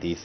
30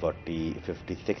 56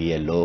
PLO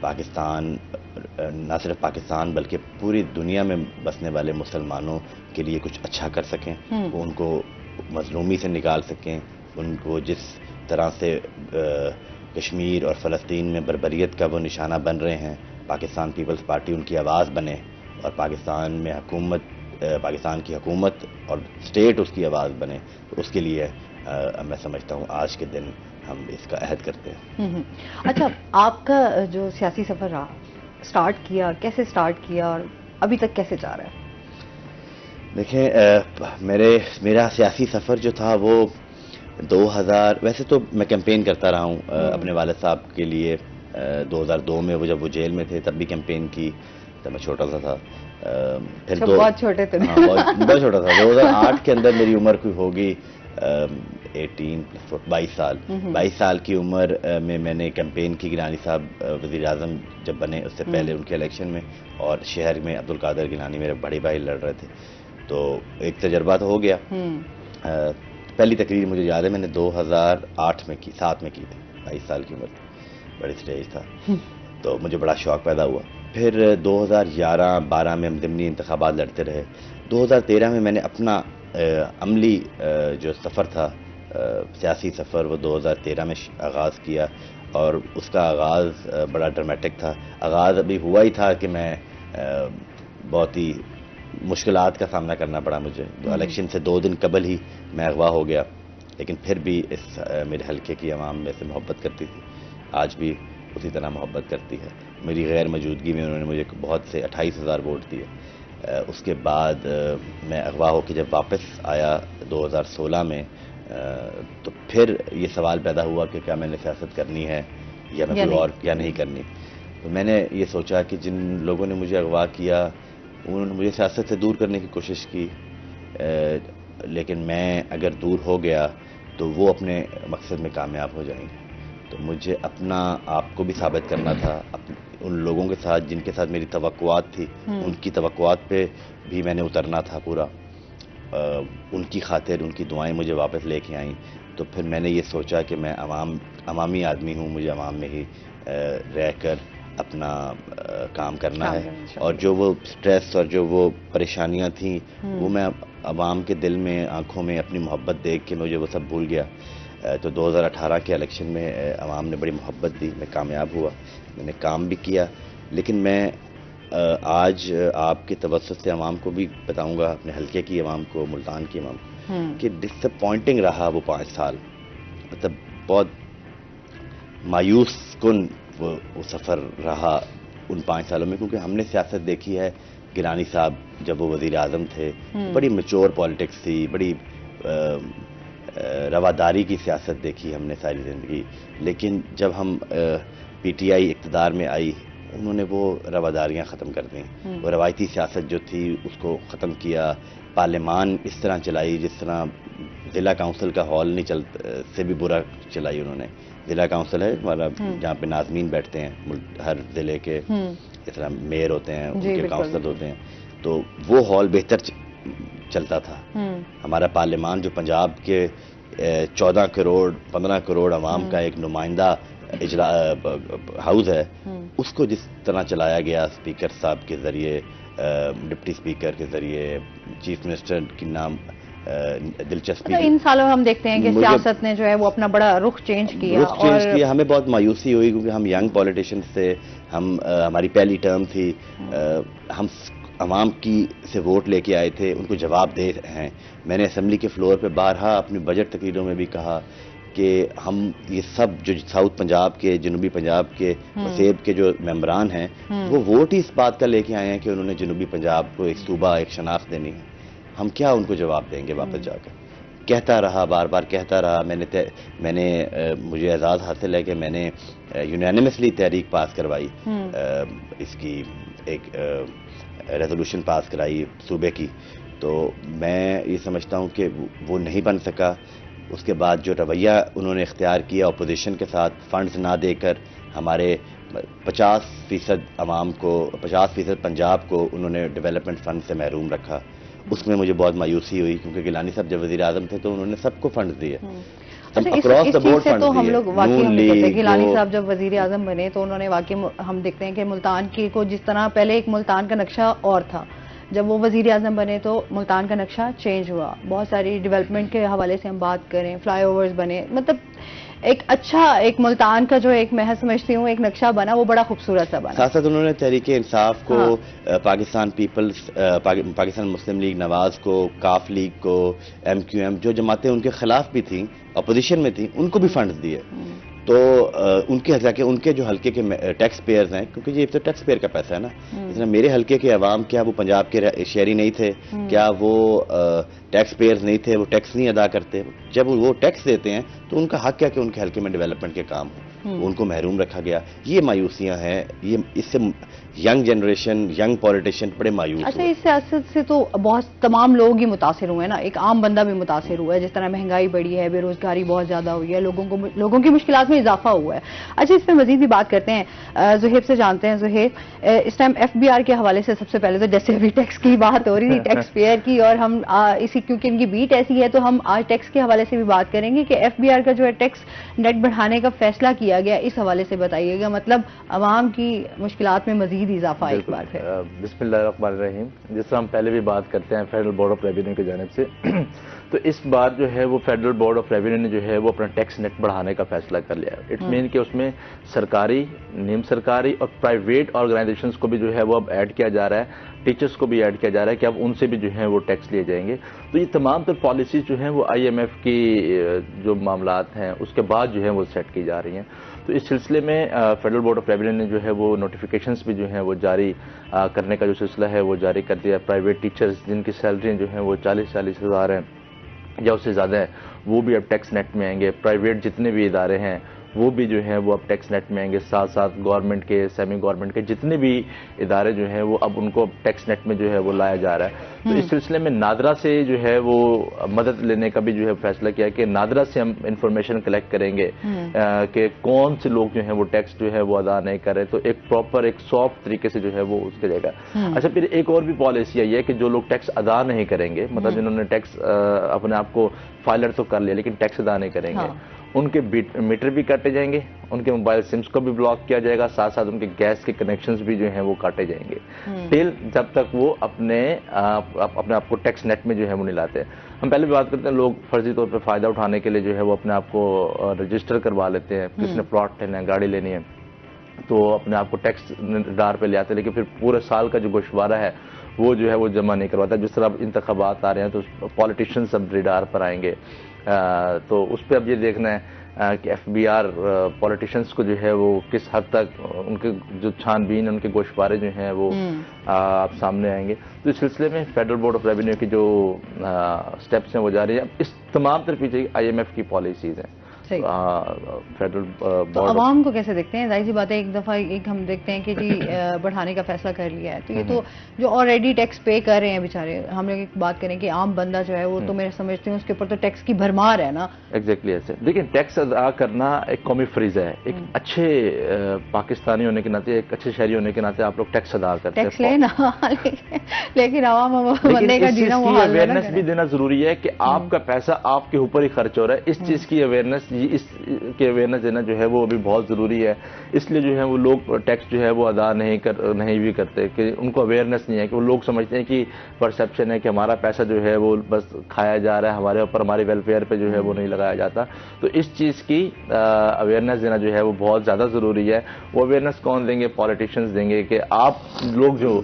Pakistan نہ صرف پاکستان بلکہ پوری دنیا میں بسنے والے مسلمانوں کے لیے کچھ اچھا کر سکیں، وہ ان کو مظلومی سے نکال سکیں، ان کو جس طرح سے کشمیر اور فلسطین میں بربریت کا وہ نشانہ بن رہے ہیں، پاکستان پیپلز پارٹی ان کی آواز بنے اور پاکستان میں پاکستان کی حکومت اور اسٹیٹ اس کی آواز بنے، تو اس کے لیے میں سمجھتا ہوں آج کے دن ہم اس کا عہد کرتے ہیں۔ اچھا، آپ کا جو سیاسی سفر رہا، سٹارٹ کیا کیسے سٹارٹ کیا اور ابھی تک کیسے جا رہا ہے؟ دیکھیں، میرا سیاسی سفر جو تھا وہ 2000، ویسے تو میں کیمپین کرتا رہا ہوں اپنے والد صاحب کے لیے۔ 2002 میں جب وہ جیل میں تھے تب بھی کیمپین کی، تب میں چھوٹا سا تھا۔ پھر بہت چھوٹے تھے، بہت چھوٹا تھا۔ 2008 کے اندر میری عمر کوئی ہوگی 22 سال۔ 22 سال کی عمر میں میں نے کیمپین کی گیلانی صاحب وزیر اعظم جب بنے اس سے پہلے ان کے الیکشن میں، اور شہر میں عبدالقادر گیلانی میرے بڑے بھائی لڑ رہے تھے، تو ایک تجربہ تو ہو گیا۔ پہلی تقریر مجھے یاد ہے میں نے 2008 میں کی، 7 میں کی تھی، 22 سال کی عمر تھی، بڑی اسٹیج تھا، تو مجھے بڑا شوق پیدا ہوا۔ پھر 2011-12 میں ہم ضمنی انتخابات لڑتے رہے۔ 2013 میں نے اپنا عملی جو سفر تھا، سیاسی سفر، وہ 2013 میں آغاز کیا، اور اس کا آغاز بڑا ڈرامیٹک تھا۔ آغاز ابھی ہوا ہی تھا کہ میں بہت ہی مشکلات کا سامنا کرنا پڑا مجھے۔ الیکشن سے 2 دن قبل ہی میں اغوا ہو گیا، لیکن پھر بھی اس میرے حلقے کی عوام میں سے محبت کرتی تھی، آج بھی اسی طرح محبت کرتی ہے۔ میری غیر موجودگی میں انہوں نے مجھے بہت سے 28,000 ووٹ دیے۔ اس کے بعد میں اغوا ہو کے جب واپس آیا 2016 میں، تو پھر یہ سوال پیدا ہوا کہ کیا میں نے سیاست کرنی ہے یا میں کوئی اور کیا نہیں کرنی۔ تو میں نے یہ سوچا کہ جن لوگوں نے مجھے اغوا کیا انہوں نے مجھے سیاست سے دور کرنے کی کوشش کی، لیکن میں اگر دور ہو گیا تو وہ اپنے مقصد میں کامیاب ہو جائیں گے۔ تو مجھے اپنا آپ کو بھی ثابت کرنا تھا، ان لوگوں کے ساتھ جن کے ساتھ میری توقعات تھی، ان کی توقعات پہ بھی میں نے اترنا تھا پورا۔ ان کی خاطر ان کی دعائیں مجھے واپس لے کے آئیں، تو پھر میں نے یہ سوچا کہ میں عوامی آدمی ہوں، مجھے عوام میں ہی رہ کر اپنا کام کرنا ہے، اور جو وہ سٹریس اور جو وہ پریشانیاں تھیں وہ میں عوام کے دل میں، آنکھوں میں اپنی محبت دیکھ کے مجھے وہ سب بھول گیا۔ تو 2018 کے الیکشن میں عوام نے بڑی محبت دی، میں کامیاب ہوا، میں نے کام بھی کیا، لیکن میں آج آپ کے توسط سے عوام کو بھی بتاؤں گا، اپنے حلقے کی عوام کو، ملتان کی عوام کو، کہ ڈس اپوائنٹنگ رہا وہ 5 سال، مطلب بہت مایوس کن وہ سفر رہا ان 5 سالوں میں، کیونکہ ہم نے سیاست دیکھی ہے۔ گیلانی صاحب جب وہ وزیر اعظم تھے، بڑی میچور پالیٹکس تھی، بڑی رواداری کی سیاست دیکھی ہم نے ساری زندگی، لیکن جب ہم پی ٹی آئی اقتدار میں آئی، انہوں نے وہ رواداریاں ختم کر دیں، وہ روایتی سیاست جو تھی اس کو ختم کیا۔ پارلیمان اس طرح چلائی جس طرح ضلع کونسل کا ہال نہیں سے بھی برا چلائی انہوں نے۔ ضلع کونسل ہے ہمارا جہاں پہ ناظمین بیٹھتے ہیں ہر ضلع کے، اس طرح میئر ہوتے ہیں، ان کے کونسلر ہوتے ہیں، تو وہ ہال بہتر چلتا تھا۔ ہمارا پارلیمان جو پنجاب کے 14 کروڑ 15 کروڑ عوام کا ایک نمائندہ ہاؤس ہے، اس کو جس طرح چلایا گیا اسپیکر صاحب کے ذریعے، ڈپٹی اسپیکر کے ذریعے، چیف منسٹر کی نام دلچسپی، ان سالوں ہم دیکھتے ہیں کہ سیاست نے جو ہے وہ اپنا بڑا رخ چینج کیا، ہمیں بہت مایوسی ہوئی کیونکہ ہم ینگ پولیٹیشنز تھے، ہماری پہلی ٹرم تھی، ہم عوام کی سے ووٹ لے کے آئے تھے، ان کو جواب دے ہیں۔ میں نے اسمبلی کے فلور پہ بارہا اپنی بجٹ تقریروں میں بھی کہا کہ ہم یہ سب جو ساؤتھ پنجاب کے، جنوبی پنجاب کے، وسیب کے جو ممبران ہیں، وہ ووٹ ہی اس بات کا لے کے آئے ہیں کہ انہوں نے جنوبی پنجاب کو ایک صوبہ، ایک شناخت دینی ہے، ہم کیا ان کو جواب دیں گے واپس جا کر؟ کہتا رہا، بار بار کہتا رہا۔ میں نے مجھے اعزاز حاصل ہے کہ میں نے یونینیمسلی تحریک پاس کروائی، اس کی ایک ریزولوشن پاس کرائی صوبے کی، تو میں یہ سمجھتا ہوں کہ وہ نہیں بن سکا۔ اس کے بعد جو رویہ انہوں نے اختیار کیا اپوزیشن کے ساتھ، فنڈز نہ دے کر ہمارے 50% عوام کو، 50% پنجاب کو انہوں نے ڈیولپمنٹ فنڈ سے محروم رکھا، اس میں مجھے بہت مایوسی ہوئی، کیونکہ گیلانی صاحب جب وزیر اعظم تھے تو انہوں نے سب کو فنڈز دیے۔ اکراس دا بورڈ فنڈ تو ہم لوگ واقعی ہم دیکھتے ہیں کہ گیلانی صاحب جب وزیر اعظم بنے تو انہوں نے واقعی ہم دیکھتے ہیں کہ ملتان کی کو جس طرح پہلے ایک ملتان کا نقشہ اور تھا، جب وہ وزیر اعظم بنے تو ملتان کا نقشہ چینج ہوا، بہت ساری ڈیولپمنٹ کے حوالے سے ہم بات کریں، فلائی اوورز بنے، مطلب ایک اچھا ایک ملتان کا جو ایک میں سمجھتی ہوں ایک نقشہ بنا وہ بڑا خوبصورت سا بنا. ساتھ ساتھ انہوں نے تحریک انصاف کو، پاکستان پیپلز، پاکستان مسلم لیگ نواز کو، کاف لیگ کو، ایم کیو ایم جو جماعتیں ان کے خلاف بھی تھیں، اپوزیشن میں تھیں، ان کو بھی فنڈز دیے. تو ان کے حلقے ان کے جو حلقے کے ٹیکس پیئرز ہیں، کیونکہ یہ تو ٹیکس پیئر کا پیسہ ہے نا، اس میں میرے حلقے کے عوام کیا وہ پنجاب کے شہری نہیں تھے؟ کیا وہ ٹیکس پیئرز نہیں تھے؟ وہ ٹیکس نہیں ادا کرتے؟ جب وہ ٹیکس دیتے ہیں تو ان کا حق کیا کہ ان کے حلقے میں ڈیولپمنٹ کے کام ہوں، ان کو محروم رکھا گیا. یہ مایوسیاں ہیں، یہ اس سے ینگ جنریشن، ینگ پولیٹیشین بڑے مایوس. اچھا، اس سیاست سے تو بہت تمام لوگ ہی متاثر ہوئے ہیں نا، ایک عام بندہ بھی متاثر ہوا ہے، جس طرح مہنگائی بڑھی ہے، بے روزگاری بہت زیادہ ہوئی ہے، لوگوں کی مشکلات میں اضافہ ہوا ہے. اچھا، اس پہ مزید بھی بات کرتے ہیں، زہیب سے جانتے ہیں. زہیب، اس ٹائم ایف بی آر کے حوالے سے سب سے پہلے تو جیسے ابھی ٹیکس کی بات ہو رہی تھی، ٹیکس پیئر کی، اور ہم اسی کیونکہ ان کی بیٹ ایسی ہے تو ہم آج ٹیکس کے حوالے سے بھی بات کریں گے کہ ایف بی آر کا جو ہے ٹیکس نیٹ بڑھانے کا فیصلہ کیا گیا، اس حوالے سے بتائیے گا، مطلب عوام کی مشکلات میں مزید اضافہ ایک بار پھر. بسم اللہ الرحمن الرحیم. جس طرح ہم پہلے بھی بات کرتے ہیں فیڈرل بورڈ آف ریونیو کی جانب سے، تو اس بار جو ہے وہ فیڈرل بورڈ آف ریونیو نے جو ہے وہ اپنا ٹیکس نیٹ بڑھانے کا فیصلہ کر لیا. اٹ مین کہ اس میں سرکاری، نیم سرکاری اور پرائیویٹ آرگنائزیشنز کو بھی جو ہے وہ اب ایڈ کیا جا رہا ہے، ٹیچرز کو بھی ایڈ کیا جا رہا ہے کہ اب ان سے بھی جو ہے وہ ٹیکس لیے جائیں گے. تو یہ تمام تر پالیسیز جو ہیں وہ آئی ایم ایف کی جو معاملات ہیں اس کے بعد جو ہیں وہ سیٹ کی جا رہی ہیں. تو اس سلسلے میں فیڈرل بورڈ آف ریونیو نے جو ہے وہ نوٹیفیکیشنز بھی جو ہیں وہ جاری کرنے کا جو سلسلہ ہے وہ جاری کر دیا. پرائیویٹ ٹیچرز جن کی سیلری جو ہیں وہ 40 ہزار ہیں یا اس سے زیادہ ہیں، وہ بھی اب ٹیکس نیٹ میں آئیں گے. پرائیویٹ جتنے بھی ادارے ہیں وہ بھی جو ہیں وہ اب ٹیکس نیٹ میں آئیں گے. ساتھ ساتھ گورنمنٹ کے، سیمی گورنمنٹ کے جتنے بھی ادارے جو ہیں وہ اب ان کو ٹیکس نیٹ میں جو ہے وہ لایا جا رہا ہے. تو اس سلسلے میں نادرا سے جو ہے وہ مدد لینے کا بھی جو ہے فیصلہ کیا کہ نادرا سے ہم انفارمیشن کلیکٹ کریں گے کہ کون سے لوگ جو ہیں وہ ٹیکس جو ہے وہ ادا نہیں کر رہے. تو ایک پراپر ایک سافٹ طریقے سے جو ہے وہ اس کے جائے گا. اچھا، پھر ایک اور بھی پالیسی آئی ہے کہ جو لوگ ٹیکس ادا نہیں کریں گے، مطلب جنہوں نے ٹیکس اپنے آپ کو فائلر تو کر لیا لیکن ٹیکس ادا نہیں کریں گے، ان کے میٹر بھی کاٹے جائیں گے، ان کے موبائل سمز کو بھی بلاک کیا جائے گا، ساتھ ساتھ ان کے گیس کے کنیکشنز بھی جو ہیں وہ کاٹے جائیں گے ٹل جب تک وہ اپنے آپ کو ٹیکس نیٹ میں جو ہے وہ نہیں لاتے. ہم پہلے بھی بات کرتے ہیں، لوگ فرضی طور پہ فائدہ اٹھانے کے لیے جو ہے وہ اپنے آپ کو رجسٹر کروا لیتے ہیں. کس نے پلاٹ لینا ہے، گاڑی لینی ہے، تو اپنے آپ کو ٹیکس ڈار پہ لے آتے ہیں، لیکن پھر پورے سال کا جو گوشوارہ ہے وہ جو ہے وہ جمع نہیں کرواتا. جس طرح انتخابات آ رہے ہیں تو پالیٹیشینز اب ریڈار پر آئیں گے. تو اس پہ اب یہ دیکھنا ہے کہ ایف بی آر پولیٹیشنز کو جو ہے وہ کس حد تک ان کے جو چھان بین، ان کے گوشوارے جو ہیں وہ سامنے آئیں گے. تو اس سلسلے میں فیڈرل بورڈ آف ریونیو کی جو سٹیپس ہیں وہ جاری ہیں. اب اس تمام تر پیچھے آئی ایم ایف کی پالیسیز ہیں. فیڈرل تو عوام کو کیسے دیکھتے ہیں؟ ظاہر سی بات ہے، ایک دفعہ ہم دیکھتے ہیں کہ جی بڑھانے کا فیصلہ کر لیا ہے، تو یہ تو جو آلریڈی ٹیکس پے کر رہے ہیں بیچارے، ہم لوگ ایک بات کریں کہ عام بندہ جو ہے وہ تو میں سمجھتی ہوں اس کے اوپر تو ٹیکس کی بھرمار ہے نا. ایگزیکٹلی ایسے. دیکھیں، ٹیکس ادا کرنا ایک قومی فریضہ ہے. ایک اچھے پاکستانی ہونے کے ناطے، ایک اچھے شہری ہونے کے ناطے آپ لوگ ٹیکس ادا کرتے ہیں. ٹیکس لینا، لیکن عوام بندے کا جینا وہ حال اویئرنیس بھی دینا ضروری ہے کہ آپ کا پیسہ آپ کے اوپر ہی خرچ ہو رہا ہے. اس چیز کی اویئرنیس، اس کے اویئرنیس دینا جو ہے وہ ابھی بہت ضروری ہے. اس لیے جو ہے وہ لوگ ٹیکس جو ہے وہ ادا نہیں بھی کرتے کہ ان کو اویئرنیس نہیں ہے. کہ وہ لوگ سمجھتے ہیں کہ پرسیپشن ہے کہ ہمارا پیسہ جو ہے وہ بس کھایا جا رہا ہے، ہمارے اوپر ہماری ویلفیئر پہ جو ہے وہ نہیں لگایا جاتا. تو اس چیز کی اویئرنیس دینا جو ہے وہ بہت زیادہ ضروری ہے. وہ اویئرنیس کون دیں گے؟ پولیٹیشنز دیں گے کہ آپ لوگ جو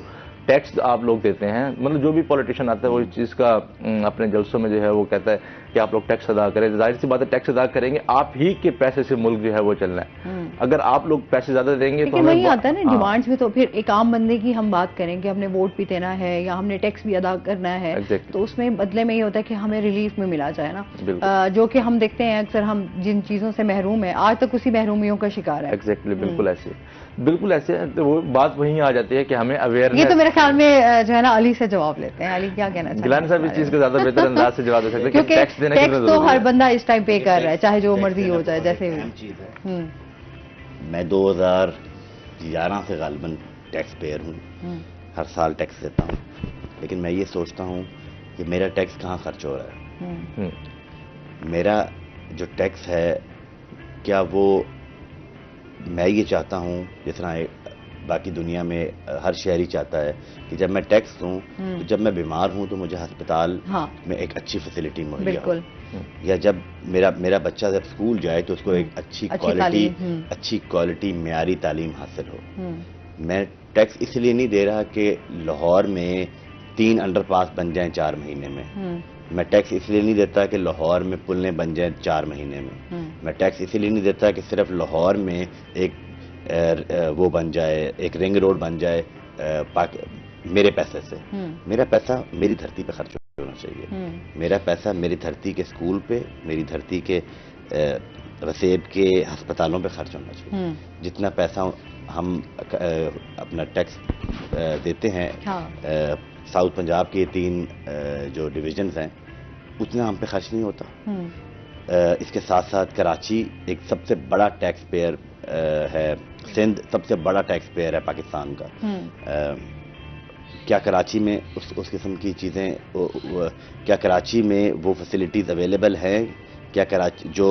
ٹیکس آپ لوگ دیتے ہیں، مطلب جو بھی پولیٹیشین آتا ہے وہ اس چیز کا اپنے جلسوں میں جو ہے وہ کہتا ہے کہ آپ لوگ ٹیکس ادا کریں. ظاہر سی بات ہے، ٹیکس ادا کریں گے آپ ہی کے پیسے سے ملک جو ہے وہ چلنا ہے. اگر آپ لوگ پیسے زیادہ دیں گے تو وہی آتا ہے نا ڈیمانڈز میں. تو پھر ایک عام بندے کی ہم بات کریں کہ ہم نے ووٹ بھی دینا ہے یا ہم نے ٹیکس بھی ادا کرنا ہے، تو اس میں بدلے میں یہ ہوتا ہے کہ ہمیں ریلیف میں ملا جائے نا، جو کہ ہم دیکھتے ہیں اکثر ہم جن چیزوں سے محروم ہیں آج تک اسی محرومیوں کا شکار ہے. ایگزیکٹلی، بالکل ایسے. تو وہ بات وہیں آ جاتی ہے کہ ہمیں اویئرنیس. یہ تو میرے خیال میں جو ہے نا علی سے جواب لیتے ہیں. علی کیا کہنا چاہتے ہیں؟ گیلانی صاحب اس چیز کو زیادہ بہتر انداز سے جواب دے سکتے ہیں کیونکہ ٹیکس تو ہر بندہ اس ٹائم پے کر رہا ہے، چاہے جو مرضی ہو جائے. جیسے میں 2011 سے غالباً ٹیکس پیئر ہوں، ہر سال ٹیکس دیتا ہوں، لیکن میں یہ سوچتا ہوں کہ میرا ٹیکس کہاں خرچ ہو رہا ہے. میرا جو ٹیکس ہے کیا وہ میں یہ چاہتا ہوں جس طرح باقی دنیا میں ہر شہری چاہتا ہے کہ جب میں ٹیکس دوں تو جب میں بیمار ہوں تو مجھے ہسپتال میں ایک اچھی فیسلٹی مہیا ہو, یا جب میرا بچہ جب اسکول جائے تو اس کو ایک اچھی کوالٹی معیاری تعلیم حاصل ہو. میں ٹیکس اس لیے نہیں دے رہا کہ لاہور میں 3 انڈر پاس بن جائیں 4 مہینے میں. میں ٹیکس اس لیے نہیں دیتا کہ لاہور میں پلیں بن جائیں 4 مہینے میں. میں ٹیکس اس لیے نہیں دیتا کہ صرف لاہور میں ایک وہ بن جائے, ایک رنگ روڈ بن جائے میرے پیسے سے. میرا پیسہ میری دھرتی پہ خرچ ہونا چاہیے. میرا پیسہ میری دھرتی کے اسکول پہ, میری دھرتی کے وسیب کے ہسپتالوں پہ خرچ ہونا چاہیے. جتنا پیسہ ہم اپنا ٹیکس دیتے ہیں ساؤتھ پنجاب کے 3 جو ڈویژنز ہیں اتنا ہم پہ خرچ نہیں ہوتا. اس کے ساتھ ساتھ کراچی ایک سب سے بڑا ٹیکس پیئر ہے, سندھ سب سے بڑا ٹیکس پیئر ہے پاکستان کا. کیا کراچی میں اس قسم کی چیزیں, کیا کراچی میں وہ فیسلٹیز اویلیبل ہیں کیا کراچی جو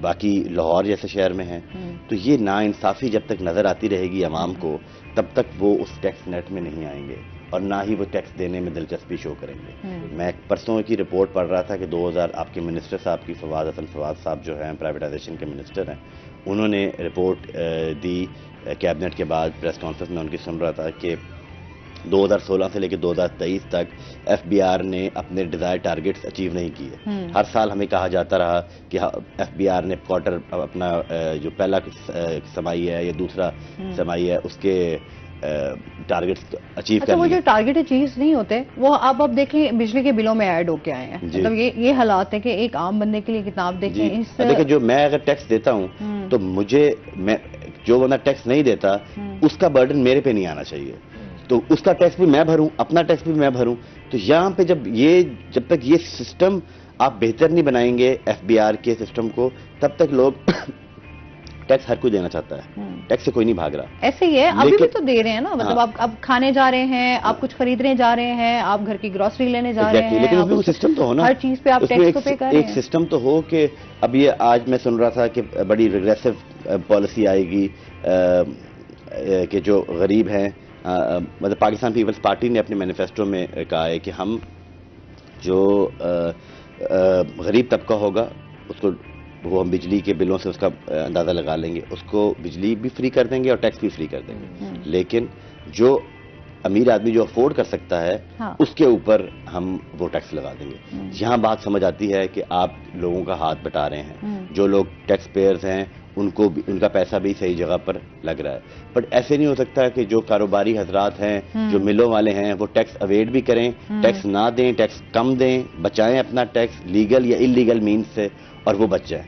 باقی لاہور جیسے شہر میں ہیں؟ تو یہ ناانصافی جب تک نظر آتی رہے گی عوام کو تب تک وہ اس ٹیکس نیٹ میں نہیں آئیں گے اور نہ ہی وہ ٹیکس دینے میں دلچسپی شو کریں گے. میں پرسوں کی رپورٹ پڑھ رہا تھا کہ 2000 آپ کے منسٹر صاحب کی فواد حسن فواد صاحب جو ہیں پرائیویٹائزیشن کے منسٹر ہیں, انہوں نے رپورٹ دی کیبنٹ کے بعد. پریس کانفرنس میں ان کی سن رہا تھا کہ 2016 سے لے کے 2023 تک ایف بی آر نے اپنے ڈیزائر ٹارگیٹس اچیو نہیں کیے. ہر سال ہمیں کہا جاتا رہا کہ ایف بی آر نے کوارٹر اپنا جو پہلا سمائی ہے یا دوسرا سمائی ہے اس کے ٹارگیٹس اچیو کر لیے. وہ جو ٹارگیٹ اچیو نہیں ہوتے وہ اب دیکھیں بجلی کے بلوں میں ایڈ ہو کے آئے ہیں. مطلب یہ حالات ہے کہ ایک عام بندے کے لیے کتاب دیکھیں. دیکھیں جو میں اگر ٹیکس دیتا ہوں تو جو بندہ ٹیکس نہیں دیتا اس کا برڈن میرے پہ نہیں آنا چاہیے. تو اس کا ٹیکس بھی میں بھروں, اپنا ٹیکس بھی میں بھروں. تو یہاں پہ جب تک یہ سسٹم آپ بہتر نہیں بنائیں گے ایف بی آر کے سسٹم کو تب تک لوگ ٹیکس ہر کوئی دینا چاہتا ہے. ٹیکس سے کوئی نہیں بھاگ رہا. ایسے ہی ہے, ابھی بھی تو دے رہے ہیں نا. مطلب آپ اب کھانے جا رہے ہیں, آپ کچھ خریدنے جا رہے ہیں, آپ گھر کی گروسری لینے جا رہے ہیں, لیکن اس میں سسٹم تو ہو نا, ہر چیز پہ آپ ٹیکس تو پے کر رہے ہیں. ایک سسٹم تو ہو کہ اب یہ آج میں سن رہا تھا کہ بڑی ریگریسو پالیسی آئے گی کہ جو غریب ہیں, مطلب پاکستان پیپلز پارٹی نے اپنے مینیفیسٹو میں کہا ہے کہ ہم جو غریب طبقہ ہوگا اس کو وہ ہم بجلی کے بلوں سے اس کا اندازہ لگا لیں گے, اس کو بجلی بھی فری کر دیں گے اور ٹیکس بھی فری کر دیں گے. لیکن جو امیر آدمی جو افورڈ کر سکتا ہے اس کے اوپر ہم وہ ٹیکس لگا دیں گے. یہاں بات سمجھ آتی ہے کہ آپ لوگوں کا ہاتھ بٹا رہے ہیں. جو لوگ ٹیکس پیئرز ہیں ان کا پیسہ بھی صحیح جگہ پر لگ رہا ہے. بٹ ایسے نہیں ہو سکتا کہ جو کاروباری حضرات ہیں, جو ملوں والے ہیں, وہ ٹیکس اویڈ بھی کریں, ٹیکس نہ دیں, ٹیکس کم دیں, بچائیں اپنا ٹیکس لیگل یا انلیگل مینز سے اور وہ بچ جائیں.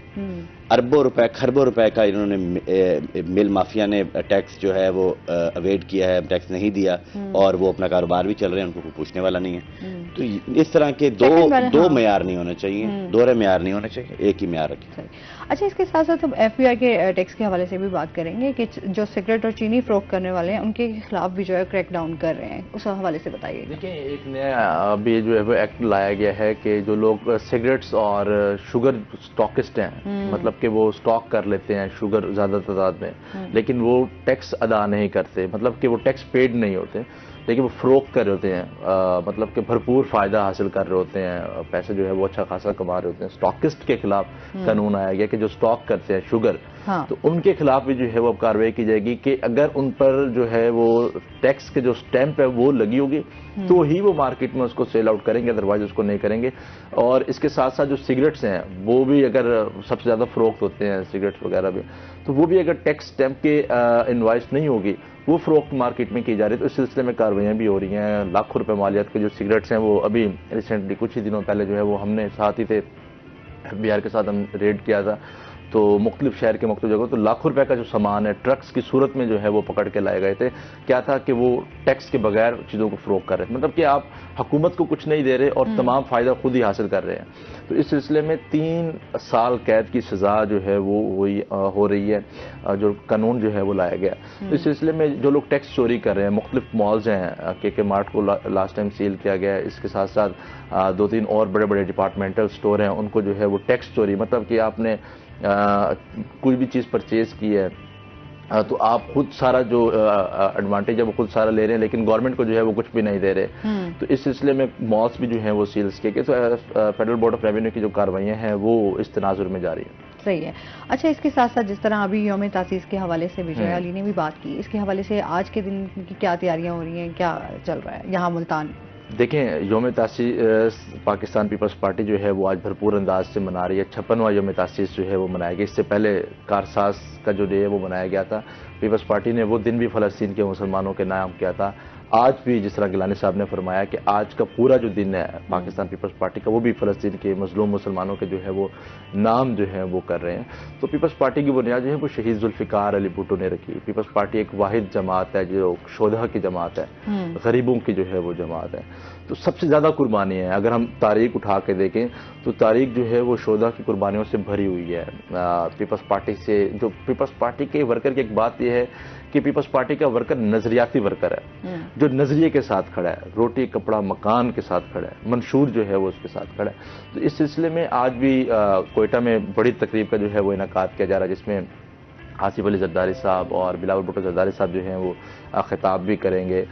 اربوں روپے کھربوں روپے کا انہوں نے مل مافیا نے ٹیکس جو ہے وہ اویڈ کیا ہے, ٹیکس نہیں دیا اور وہ اپنا کاروبار بھی چل رہے ہیں, ان کو کوئی پوچھنے والا نہیں ہے. تو اس طرح کے دو معیار نہیں ہونے چاہیے, دوہرے معیار نہیں ہونے چاہیے, ایک ہی معیار رکھیں. اچھا, اس کے ساتھ ساتھ ہم ایف بی آر کے ٹیکس کے حوالے سے بھی بات کریں گے کہ جو سگریٹ اور چینی فروخت کرنے والے ہیں ان کے خلاف بھی جو ہے کریک ڈاؤن کر رہے ہیں, اس حوالے سے بتائیے. دیکھیں ایک نیا ابھی جو ہے وہ ایکٹ لایا گیا ہے کہ جو لوگ سگریٹس اور شوگر اسٹاکسٹ ہیں, مطلب کہ وہ اسٹاک کر لیتے ہیں شوگر زیادہ تعداد میں, لیکن وہ ٹیکس ادا نہیں کرتے, مطلب کہ وہ ٹیکس پیڈ نہیں ہوتے لیکن وہ فروخت کر رہے ہوتے ہیں, مطلب کہ بھرپور فائدہ حاصل کر رہے ہوتے ہیں, پیسے جو ہے وہ اچھا خاصا کما رہے ہوتے ہیں. اسٹاکسٹ کے خلاف قانون آیا گیا کہ جو اسٹاک کرتے ہیں شوگر, تو ان کے خلاف بھی جو ہے وہ کارروائی کی جائے گی کہ اگر ان پر جو ہے وہ ٹیکس کے جو سٹیمپ ہے وہ لگی ہوگی تو ہی وہ مارکیٹ میں اس کو سیل آؤٹ کریں گے, ادروائز اس کو نہیں کریں گے. اور اس کے ساتھ ساتھ جو سگریٹس ہیں وہ بھی اگر سب سے زیادہ فروخت ہوتے ہیں سگریٹس وغیرہ بھی, تو وہ بھی اگر ٹیکس سٹیمپ کے انوائس نہیں ہوگی وہ فروخت مارکیٹ میں کی جا رہی ہے. تو اس سلسلے میں کاروائیاں بھی ہو رہی ہیں. لاکھوں روپے مالیات کے جو سگریٹس ہیں وہ ابھی ریسنٹلی کچھ ہی دنوں پہلے جو ہے وہ ہم نے ساتھ ہی تھے ایف بی آر کے ساتھ ہم ریڈ کیا تھا, تو مختلف شہر کے مختلف جگہوں تو لاکھوں روپے کا جو سامان ہے ٹرکس کی صورت میں جو ہے وہ پکڑ کے لائے گئے تھے. کیا تھا کہ وہ ٹیکس کے بغیر چیزوں کو فروخت کر رہے تھے, مطلب کہ آپ حکومت کو کچھ نہیں دے رہے اور تمام فائدہ خود ہی حاصل کر رہے ہیں. تو اس سلسلے میں 3 سال قید کی سزا جو ہے وہ ہو رہی ہے, جو قانون جو ہے وہ لایا گیا. اس سلسلے میں جو لوگ ٹیکس چوری کر رہے ہیں, مختلف مالز ہیں, کے مارٹ کو لاسٹ ٹائم سیل کیا گیا ہے, اس کے ساتھ ساتھ 2-3 اور بڑے بڑے ڈپارٹمنٹل سٹور ہیں, ان کو جو ہے وہ ٹیکس چوری, مطلب کہ آپ نے کوئی بھی چیز پرچیز کی ہے تو آپ خود سارا جو ایڈوانٹیج ہے وہ خود سارا لے رہے ہیں, لیکن گورنمنٹ کو جو ہے وہ کچھ بھی نہیں دے رہے. تو اس سلسلے میں مالس بھی جو ہیں وہ سیلز کیے گئے. تو فیڈرل بورڈ آف ریونیو کی جو کارروائیاں ہیں وہ اس تناظر میں جاری ہیں. صحیح ہے. اچھا, اس کے ساتھ ساتھ جس طرح ابھی یوم تاسیس کے حوالے سے وجے علی نے بھی بات کی, اس کے حوالے سے آج کے دن کی کیا تیاریاں ہو رہی ہیں, کیا چل رہا ہے یہاں ملتان؟ دیکھیں, یوم تاسیس پاکستان پیپلز پارٹی جو ہے وہ آج بھرپور انداز سے منا رہی ہے. 56واں یوم تاسیس جو ہے وہ منایا گیا. اس سے پہلے کارساز کا جو ڈے ہے وہ منایا گیا تھا. پیپلز پارٹی نے وہ دن بھی فلسطین کے مسلمانوں کے نام کیا تھا. آج بھی جس طرح گیلانی صاحب نے فرمایا کہ آج کا پورا جو دن ہے پاکستان پیپلز پارٹی کا, وہ بھی فلسطین کے مظلوم مسلمانوں کے جو ہے وہ نام جو ہے وہ کر رہے ہیں. تو پیپلز پارٹی کی بنیاد جو ہے وہ شہید ذوالفقار علی بھٹو نے رکھی. پیپلز پارٹی ایک واحد جماعت ہے جو شہداء کی جماعت ہے, غریبوں کی جو ہے وہ جماعت ہے. تو سب سے زیادہ قربانی ہے, اگر ہم تاریخ اٹھا کے دیکھیں تو تاریخ جو ہے وہ شہداء کی قربانیوں سے بھری ہوئی ہے. پیپلز پارٹی سے جو پیپلز پارٹی کے ورکر کی ایک بات یہ ہے کہ پیپلز پارٹی کا ورکر نظریاتی ورکر ہے, جو نظریے کے ساتھ کھڑا ہے, روٹی کپڑا مکان کے ساتھ کھڑا ہے, منشور جو ہے وہ اس کے ساتھ کھڑا ہے. تو اس سلسلے میں آج بھی کوئٹہ میں بڑی تقریب کا جو ہے وہ انعقاد کیا جا رہا ہے, جس میں آصف علی زرداری صاحب اور بلاول بھٹو زرداری صاحب جو ہیں وہ خطاب بھی کریں گے.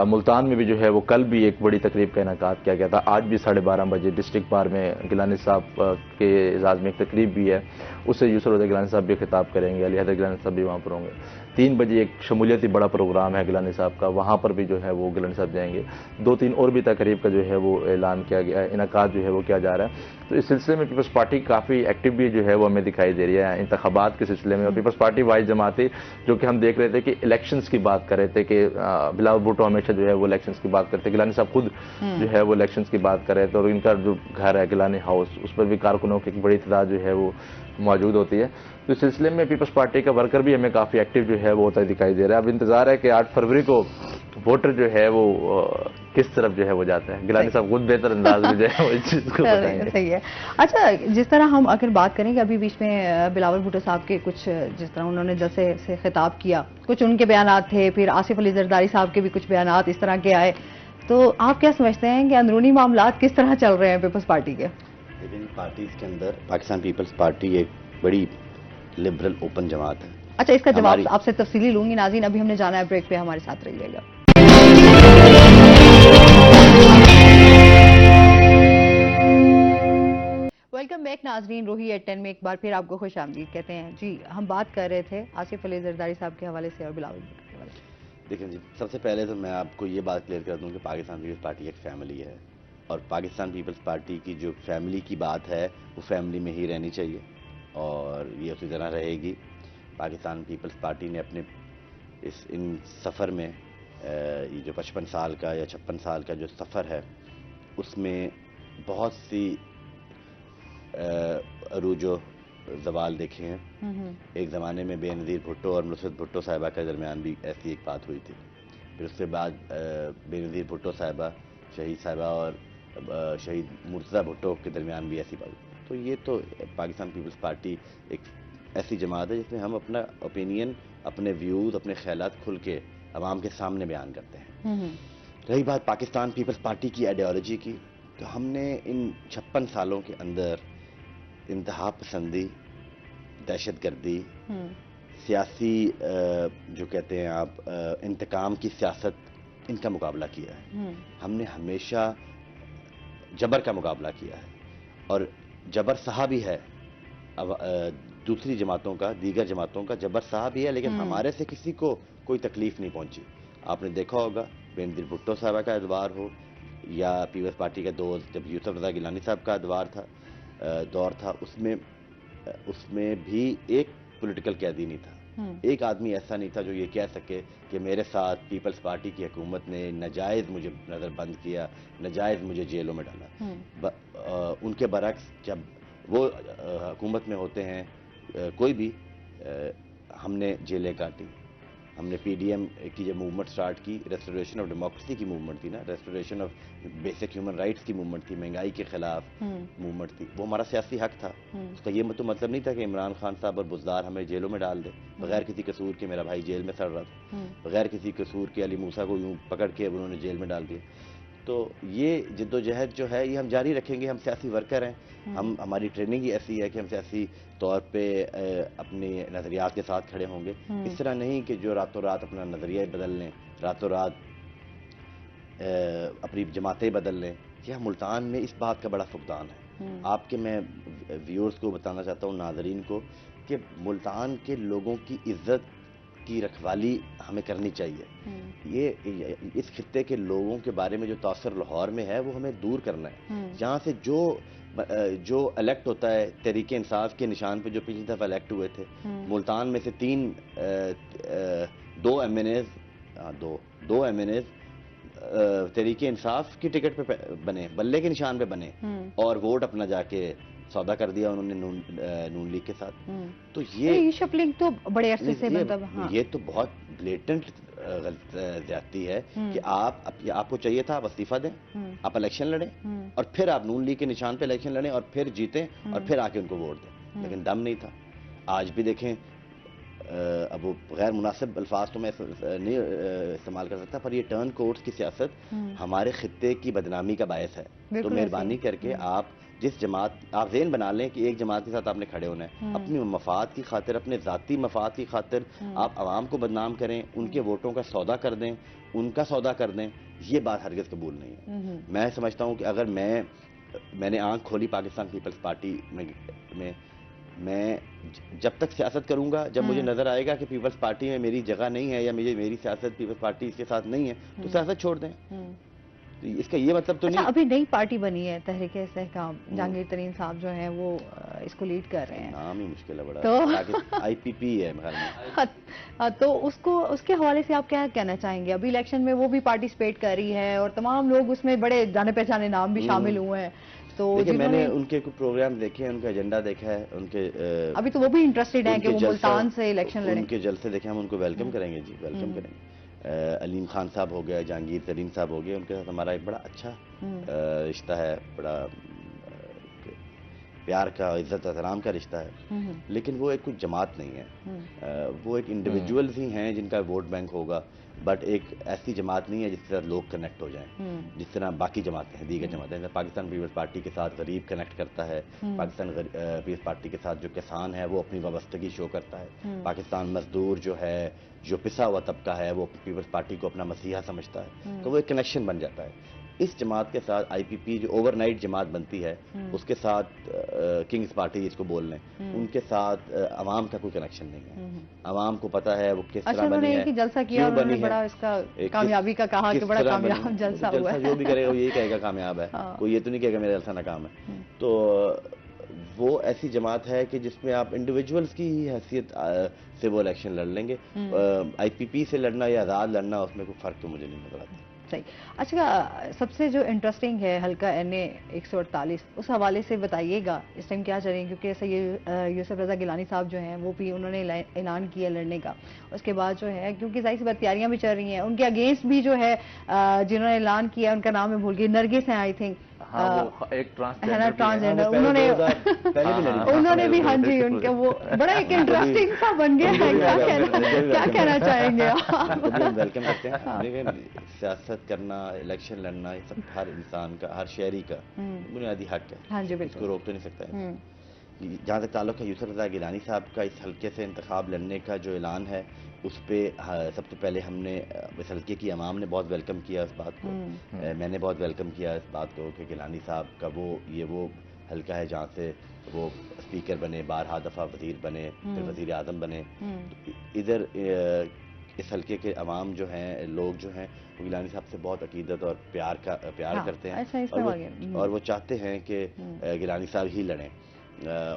ملتان میں بھی جو ہے وہ کل بھی ایک بڑی تقریب کا انعقاد کیا گیا تھا. آج بھی 12:30 بجے ڈسٹرکٹ بار میں گیلانی صاحب کے اعزاز میں ایک تقریب بھی ہے, اس سے یوسف رضا گیلانی صاحب بھی خطاب کریں گے, علی حیدر گیلانی صاحب بھی وہاں پر ہوں گے. 3 بجے ایک شمولیتی بڑا پروگرام ہے گیلانی صاحب کا, وہاں پر بھی جو ہے وہ گیلانی صاحب جائیں گے. 2-3 اور بھی تقریب کا جو ہے وہ اعلان کیا گیا ہے, انعقاد جو ہے وہ کیا جا رہا ہے. تو اس سلسلے میں پیپلز پارٹی کافی ایکٹیو بھی جو ہے وہ ہمیں دکھائی دے رہی ہے انتخابات کے سلسلے میں. اور پیپلز پارٹی واحد جماعت تھی جو کہ ہم دیکھ رہے تھے کہ الیکشنز کی بات کر رہے تھے, کہ بلاول بھٹو ہمیشہ جو ہے وہ الیکشنز کی بات کرتے, گیلانی صاحب خود جو ہے وہ الیکشنز کی بات کر رہے تھے. اور ان کا جو گھر ہے گیلانی ہاؤس, اس پر بھی کارکنوں کی ایک بڑی تعداد جو ہے وہ موجود ہوتی ہے. تو اس سلسلے میں پیپلز پارٹی کا ورکر بھی ہمیں کافی ایکٹیو جو ہے وہ ہوتا دکھائی دے رہا ہے. اب انتظار ہے کہ 8 فروری کو ووٹر جو ہے وہ کس طرف جو ہے وہ جاتا ہے. گیلانی صاحب خود بہتر انداز میں جو ہے وہ اس چیز کو بتائیں گے. صحیح ہے. اچھا, جس طرح ہم اگر بات کریں کہ ابھی بیچ میں بلاول بھٹو صاحب کے کچھ جس طرح انہوں نے جلسے سے خطاب کیا, کچھ ان کے بیانات تھے, پھر آصف علی زرداری صاحب کے بھی کچھ بیانات اس طرح کے آئے, تو آپ کیا سمجھتے ہیں کہ اندرونی معاملات کس طرح چل رہے ہیں پیپلز پارٹی کے؟ لیکن پارٹیز کے اندر پاکستان پیپلز پارٹی ایک بڑی لبرل اوپن جماعت ہے. اچھا, اس کا جواب آپ سے تفصیلی لوں گی. ناظرین, ابھی ہم نے جانا ہے بریک پہ, ہمارے ساتھ رہیے گا. ویلکم بیک ناظرین, روہی ایٹ 10 میں ایک بار پھر آپ کو خوش آمدید کہتے ہیں. جی, ہم بات کر رہے تھے آصف علی زرداری صاحب کے حوالے سے اور بلاول بھٹو کے حوالے سے. دیکھیں جی, سب سے پہلے تو میں آپ کو یہ بات کلیئر کر دوں کہ پاکستان پیپلز پارٹی ایک فیملی ہے, اور پاکستان پیپلز پارٹی کی جو فیملی کی بات ہے وہ فیملی میں ہی رہنی چاہیے, اور یہ اسی طرح رہے گی. پاکستان پیپلز پارٹی نے اپنے ان سفر میں یہ جو 55 سال کا یا 56 سال کا جو سفر ہے, اس میں بہت سی عروج و زوال دیکھے ہیں. ایک زمانے میں بے نظیر بھٹو اور نصرت بھٹو صاحبہ کے درمیان بھی ایسی ایک بات ہوئی تھی. پھر اس کے بعد بے نظیر بھٹو صاحبہ, شہید صاحبہ اور شہید مرتضیٰ بھٹو کے درمیان بھی ایسی بات ہوئی. تو یہ تو پاکستان پیپلز پارٹی ایک ایسی جماعت ہے جس میں ہم اپنا اوپینین, اپنے ویوز, اپنے خیالات کھل کے عوام کے سامنے بیان کرتے ہیں. رہی بات پاکستان پیپلز پارٹی کی آئیڈیالوجی کی, تو ہم نے ان 56 سالوں کے اندر انتہا پسندی, دہشت گردی, سیاسی جو کہتے ہیں آپ انتقام کی سیاست, ان کا مقابلہ کیا ہے. ہم نے ہمیشہ جبر کا مقابلہ کیا ہے, اور جبر سہا بھی ہے دوسری جماعتوں کا, دیگر جماعتوں کا جبر سہا بھی ہے, لیکن ہمارے سے کسی کو کوئی تکلیف نہیں پہنچی. آپ نے دیکھا ہوگا بے نظیر بھٹو صاحبہ کا ادوار ہو یا پیپلز پارٹی کا دوست جب یوسف رضا گیلانی صاحب کا دور تھا, اس میں بھی ایک پولیٹیکل قیدی نہیں تھا. ایک آدمی ایسا نہیں تھا جو یہ کہہ سکے کہ میرے ساتھ پیپلز پارٹی کی حکومت نے ناجائز مجھے نظر بند کیا, ناجائز مجھے جیلوں میں ڈالا. ان کے برعکس جب وہ حکومت میں ہوتے ہیں کوئی بھی ہم نے جیلیں کاٹی, ہم نے پی ڈی ایم کی جب موومنٹ سٹارٹ کی, ریسٹوریشن آف ڈیموکریسی کی موومنٹ تھی نا, restoration of basic human rights کی موومنٹ تھی, مہنگائی کے خلاف موومنٹ تھی, وہ ہمارا سیاسی حق تھا. اس کا یہ تو مطلب نہیں تھا کہ عمران خان صاحب اور بزدار ہمیں جیلوں میں ڈال دے بغیر کسی قصور کے. میرا بھائی جیل میں سڑ رہا تھا بغیر کسی قصور کے, علی موسیٰ کو یوں پکڑ کے انہوں نے جیل میں ڈال دیا. تو یہ جدوجہد جو ہے یہ ہم جاری رکھیں گے. ہم سیاسی ورکر ہیں, ہماری ٹریننگ ہی ایسی ہے کہ ہم سیاسی طور پہ اپنی نظریات کے ساتھ کھڑے ہوں گے. اس طرح نہیں کہ جو راتوں رات اپنا نظریہ بدل لیں, راتوں رات اپنی جماعتیں بدل لیں. یہ ملتان میں اس بات کا بڑا فقدان ہے. آپ کے میں ویورز کو بتانا چاہتا ہوں, ناظرین کو, کہ ملتان کے لوگوں کی عزت کی رکھوالی ہمیں کرنی چاہیے. یہ اس خطے کے لوگوں کے بارے میں جو تاثر لاہور میں ہے وہ ہمیں دور کرنا ہے. جہاں سے جو الیکٹ ہوتا ہے تحریک انصاف کے نشان پہ جو پچھلی دفعہ الیکٹ ہوئے تھے, ملتان میں سے دو M N as Tehreek Insaf کی ٹکٹ پہ بنے, بلے کے نشان پہ بنے, اور ووٹ اپنا جا کے سودا کر دیا انہوں نے نون لیگ کے ساتھ. تو یہ شفلنگ تو بڑے عرصے سے مطلب یہ تو بہت بلیٹنٹ زیادتی ہے کہ آپ کو چاہیے تھا آپ استعفیٰ دیں, آپ الیکشن لڑیں, اور پھر آپ نون لیگ کے نشان پہ الیکشن لڑیں, اور پھر جیتیں, اور پھر آ کے ان کو ووٹ دیں. لیکن دم نہیں تھا. آج بھی دیکھیں, اب وہ غیر مناسب الفاظ تو میں نہیں استعمال کر سکتا, پر یہ ٹرن کورٹس کی سیاست ہمارے خطے کی بدنامی کا باعث ہے. تو مہربانی کر کے آپ جس جماعت, آپ ذہن بنا لیں کہ ایک جماعت کے ساتھ آپ نے کھڑے ہونا ہے, اپنی مفاد کی خاطر, اپنے ذاتی مفاد کی خاطر آپ عوام کو بدنام کریں, ان کے ووٹوں کا سودا کر دیں, ان کا سودا کر دیں, یہ بات ہرگز قبول نہیں ہے. میں سمجھتا ہوں کہ اگر میں نے آنکھ کھولی پاکستان پیپلز پارٹی میں جب تک سیاست کروں گا, جب مجھے نظر آئے گا کہ پیپلز پارٹی میں میری جگہ نہیں ہے یا میری سیاست پیپلز پارٹی اس کے ساتھ نہیں ہے, تو سیاست چھوڑ دیں. اس کا یہ مطلب تو نہیں. ابھی نئی پارٹی بنی ہے تحریک استحکام, جہانگیر ترین صاحب جو ہیں وہ اس کو لیڈ کر رہے ہیں. نام ہی مشکل ہے بڑا, آئی پی پی ہے تو اس کے حوالے سے آپ کیا کہنا چاہیں گے؟ ابھی الیکشن میں وہ بھی پارٹیسپیٹ کر رہی ہے اور تمام لوگ اس میں بڑے جانے پہچانے نام بھی شامل ہوئے ہیں. تو میں نے ان کے کچھ پروگرام دیکھے ہیں, ان کا ایجنڈا دیکھا ہے, ان کے ابھی تو وہ بھی انٹرسٹڈ ہیں کہ وہ ملتان سے الیکشن لڑیں. ان کے جلسے دیکھے, ہم ان کو ویلکم کریں گے. جی ویلکم کریں گے. علیم خان صاحب ہو گیا, جہانگیر ترین صاحب ہو گئے, ان کے ساتھ ہمارا ایک بڑا اچھا رشتہ ہے, بڑا پیار کا, عزت احترام کا رشتہ ہے. لیکن وہ ایک کچھ جماعت نہیں ہے, وہ ایک انڈیویجولز ہی ہیں جن کا ووٹ بینک ہوگا, بٹ ایک ایسی جماعت نہیں ہے جس کے ساتھ لوگ کنیکٹ ہو جائیں جس طرح باقی جماعتیں ہیں, دیگر جماعتیں ہیں. پاکستان پیپلز پارٹی کے ساتھ غریب کنیکٹ کرتا ہے, پاکستان پیپلز پارٹی کے ساتھ جو کسان ہے وہ اپنی وابستگی شو کرتا ہے, پاکستان مزدور جو ہے, جو پسا ہوا طبقہ ہے, وہ پیپلز پارٹی کو اپنا مسیحا سمجھتا ہے. تو وہ ایک کنیکشن بن جاتا ہے. اس جماعت کے ساتھ آئی پی پی جو اوور نائٹ جماعت بنتی ہے, اس کے ساتھ کنگز پارٹی جس کو بول لیں, ان کے ساتھ عوام کا کوئی کنیکشن نہیں ہے. عوام کو پتا ہے وہ کس طرح بنی ہے, جلسہ کیا, بڑا اس کا کامیابی کا کہا کہ بڑا کامیاب جلسہ ہوا ہے. جو بھی کرے گا وہ یہی کہے گا کامیاب ہے, کوئی یہ تو نہیں کہے گا میرا جلسہ ناکام ہے. تو وہ ایسی جماعت ہے کہ جس میں آپ انڈیویجولز کی حیثیت سے وہ الیکشن لڑ لیں گے. آئی پی پی سے لڑنا یا آزاد لڑنا, اس میں کوئی فرق تو مجھے نہیں نظر آتا. صحیح. اچھا, سب سے جو انٹرسٹنگ ہے حلقہ این اے 148, اس حوالے سے بتائیے گا اس ٹائم کیا چل رہی ہے, کیونکہ سید یوسف رضا گیلانی صاحب جو ہیں وہ بھی انہوں نے اعلان کیا لڑنے کا. اس کے بعد جو ہے کیونکہ ظاہر سی بات تیاریاں بھی چل رہی ہیں, ان کے اگینسٹ بھی جو ہے جنہوں نے اعلان کیا, ان کا نام میں بھول گئی, نرگس ہیں آئی تھنک, ایک ٹرانسجینڈر, انہوں نے بھی, ہاں جی, ان کا وہ بڑا ایک انٹرسٹنگ سا بن گیا ہے. کیا کہنا چاہیں گے آپ؟ ویلکم کرتے ہیں. سیاست کرنا, الیکشن لڑنا, یہ سب ہر انسان کا, ہر شہری کا بنیادی حق ہے, اس کو روک تو نہیں سکتا ہے. جہاں تک تعلق ہے یوسف رضا گیلانی صاحب کا اس حلقے سے انتخاب لڑنے کا جو اعلان ہے, اس پہ سب سے پہلے ہم نے اس حلقے کی عوام نے بہت ویلکم کیا اس بات کو. میں نے بہت ویلکم کیا اس بات کو کہ گیلانی صاحب کا وہ حلقہ ہے جہاں سے وہ اسپیکر بنے, 12 دفعہ وزیر بنے, پھر وزیر اعظم بنے. ادھر اس حلقے کے عوام جو ہیں, لوگ جو ہیں, وہ گیلانی صاحب سے بہت عقیدت اور پیار کرتے ہیں, اور وہ چاہتے ہیں کہ گیلانی صاحب ہی لڑیں.